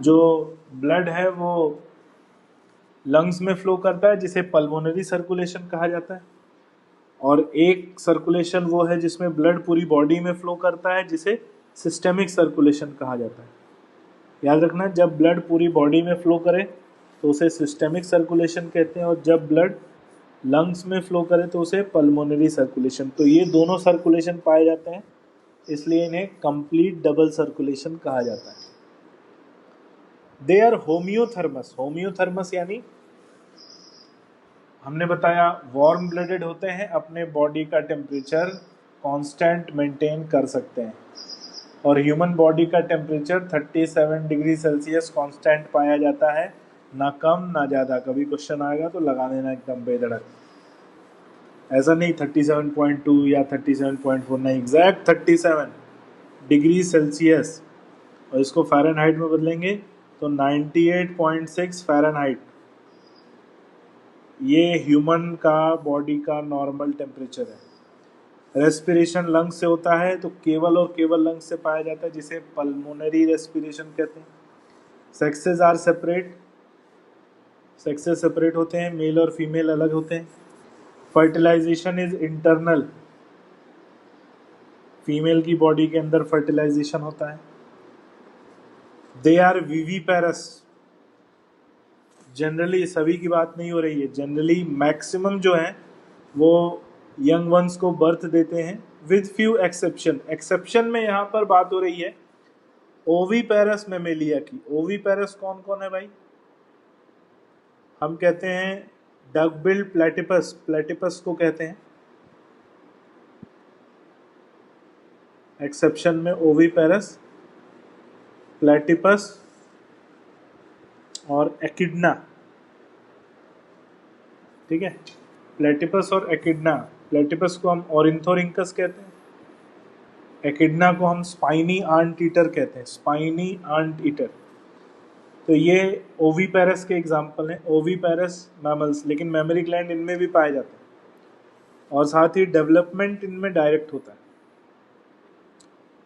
जो ब्लड है वो लंग्स में फ्लो करता है, जिसे पल्मोनरी सर्कुलेशन कहा जाता है। और एक सर्कुलेशन वो है जिसमें ब्लड पूरी बॉडी में फ्लो करता है, जिसे सिस्टेमिक सर्कुलेशन कहा जाता है। याद रखना, जब ब्लड पूरी बॉडी में फ्लो करे तो उसे सिस्टेमिक सर्कुलेशन कहते हैं, और जब ब्लड लंग्स में फ्लो करे तो उसे पल्मोनरी सर्कुलेशन। तो ये दोनों सर्कुलेशन पाए जाते हैं, इसलिए इन्हें कंप्लीट डबल सर्कुलेशन कहा जाता है। They are homeotherms. होम्योथर्मस यानी हमने बताया वार्म ब्लडेड होते हैं, अपने बॉडी का टेम्परेचर कांस्टेंट मेंटेन कर सकते हैं, और ह्यूमन बॉडी का टेम्परेचर 37 डिग्री सेल्सियस कांस्टेंट पाया जाता है, ना कम ना ज़्यादा। कभी क्वेश्चन आएगा तो लगा देना एकदम बेधड़क, ऐसा नहीं 37.2 या 37.4, नहीं, एग्जैक्ट 37 डिग्री सेल्सियस। और इसको फ़ारेनहाइट में बदलेंगे तो 98.6 फ़ारेनहाइट, ये ह्यूमन का बॉडी का नॉर्मल टेम्परेचर है। रेस्पिरेशन लंग्स से होता है, तो केवल और केवल लंग्स से पाया जाता है, जिसे पल्मोनरी रेस्पिरेशन कहते हैं। Sexes are separate, sexes separate होते हैं, मेल और फीमेल अलग होते हैं। फर्टिलाइजेशन इज इंटरनल, फीमेल की बॉडी के अंदर फर्टिलाइजेशन होता है। दे आर विवीपेरस, जनरली सभी की बात नहीं हो रही है, जनरली मैक्सिमम जो है वो यंग वंस को बर्थ देते हैं, विद फ्यू एक्सेप्शन। एक्सेप्शन में यहाँ पर बात हो रही है ओवीपेरस मेमेलिया की। ओवीपेरस कौन कौन है भाई? हम कहते हैं डक बिल्ड प्लेटिपस, प्लेटिपस को कहते हैं। एक्सेप्शन में ओवीपेरस, प्लेटिपस और एकिडना, ठीक है, प्लेटिपस और एकिडना। प्लेटिपस को हम ऑरिन्थोरिंकस कहते हैं, एकिडना को हम स्पाइनी आंट ईटर कहते हैं, स्पाइनी आंट ईटर। तो ये ओवीपेरस के एग्जाम्पल हैं, ओवीपेरस मैमल्स, लेकिन मेमोरी ग्लैंड इनमें भी पाए जाते हैं। और साथ ही डेवलपमेंट इनमें डायरेक्ट होता है,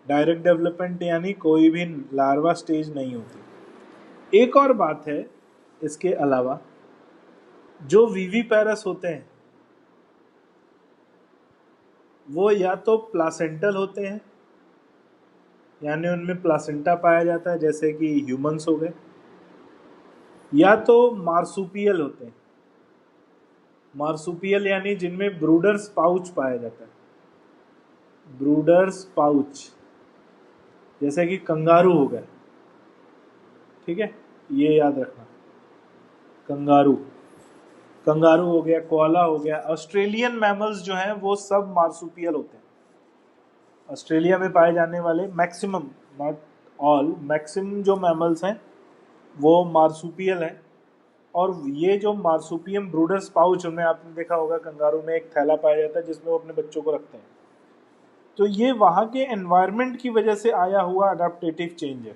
डायरेक्ट डेवलपमेंट यानी कोई भी लार्वा स्टेज नहीं होती। एक और बात है इसके अलावा, जो विवीपेरस होते हैं वो या तो प्लासेंटल होते हैं, यानी उनमें प्लासेंटा पाया जाता है जैसे कि ह्यूमंस हो गए, या तो मार्सुपियल होते हैं। मार्सुपियल यानी जिनमें ब्रूडर्स पाउच पाया जाता है, ब्रूडर्स पाउच, जैसे कि कंगारू हो गए, ठीक है, ये याद रखना, कंगारू, कंगारू हो गया, कोआला हो गया। ऑस्ट्रेलियन मैमल्स जो हैं वो सब मार्सुपियल होते हैं। ऑस्ट्रेलिया में पाए जाने वाले मैक्सिमम, नॉट ऑल, मैक्सिमम जो मैमल्स हैं वो मार्सुपियल हैं। और ये जो मार्सुपियम ब्रूडर्स पाउच, उनमें आपने देखा होगा कंगारू में एक थैला पाया जाता है जिसमें वो अपने बच्चों को रखते हैं। तो ये वहाँ के एनवायरनमेंट की वजह से आया हुआ अडेप्टेटिव चेंज है।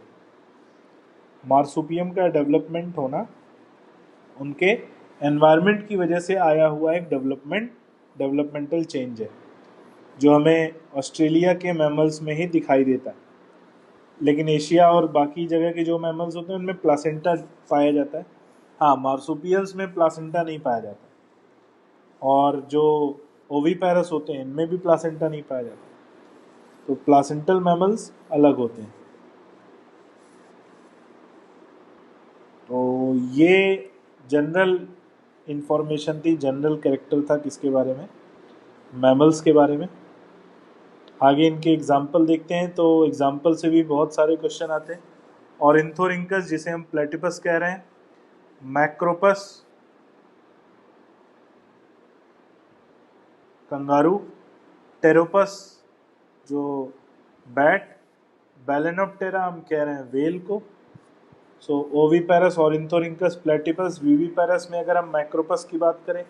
मार्सुपियम का डेवलपमेंट होना उनके एनवायरनमेंट की वजह से आया हुआ एक डेवलपमेंटल चेंज है, जो हमें ऑस्ट्रेलिया के मैमल्स में ही दिखाई देता है। लेकिन एशिया और बाकी जगह के जो मैमल्स होते हैं उनमें प्लासेंटा पाया जाता है। हाँ, मार्सुपियल्स में प्लासेंटा नहीं पाया जाता, और जो ओवीपेरस होते हैं इनमें भी प्लासेंटा नहीं पाया जाता। तो प्लासेंटल मैमल्स अलग होते हैं। तो ये जनरल इंफॉर्मेशन थी, जनरल कैरेक्टर था किसके बारे में, मैमल्स के बारे में। आगे इनके एग्जाम्पल देखते हैं, तो एग्जाम्पल से भी बहुत सारे क्वेश्चन आते हैं। ऑरिन्थोरिंकस जिसे हम प्लेटिपस कह रहे हैं, मैक्रोपस कंगारू, टेरोपस जो बैट, बैलेनोप्टेरा हम कह रहे हैं वेल को। सो ओवीपेरस, ऑरिन्थोरिंकस, प्लेटिपस, विवीपेरस में अगर हम मैक्रोपस की बात करें,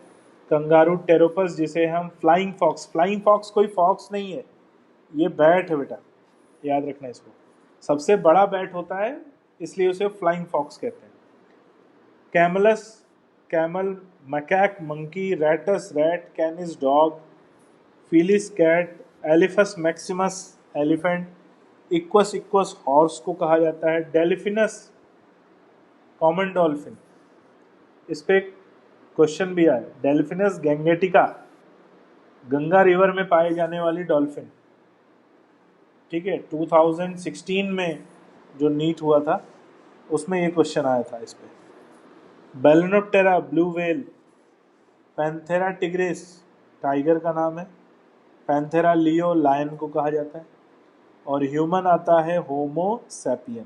कंगारू, टेरोपस जिसे हम फ्लाइंग फॉक्स, फ्लाइंग फॉक्स कोई फॉक्स नहीं है, ये बैट है बेटा, याद रखना इसको। सबसे बड़ा बैट होता है इसलिए उसे फ्लाइंग फॉक्स कहते हैं। Camelus camel, macaque monkey, Rattus rat, Canis dog, Felis cat, Elephas maximus elephant, Equus Equus horse को कहा जाता है, डेल्फिनस कॉमन डॉल्फिन। इस पे क्वेश्चन भी आया, डेल्फिनस गैंगेटिका, गंगा रिवर में पाए जाने वाली डॉल्फिन, ठीक है। 2016 में जो नीट हुआ था उसमें ये क्वेश्चन आया था इस पे। Balaenoptera blue whale, Panthera tigris tiger का नाम है, पैंथेरा लियो लायन को कहा जाता है, और ह्यूमन आता है होमो सैपियन।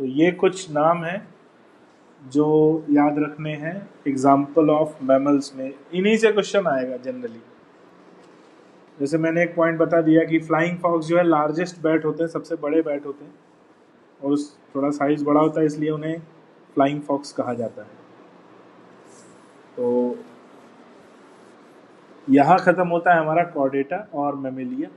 तो ये कुछ नाम हैं जो याद रखने हैं एग्जाम्पल ऑफ मैमल्स में, इन्हीं से क्वेश्चन आएगा जनरली। जैसे मैंने एक पॉइंट बता दिया कि फ्लाइंग फॉक्स जो है लार्जेस्ट बैट होते हैं, सबसे बड़े बैट होते हैं, और उस थोड़ा साइज बड़ा होता है इसलिए उन्हें फ्लाइंग फॉक्स कहा जाता है। तो यहाँ ख़त्म होता है हमारा कॉर्डेटा और मैमेलिया।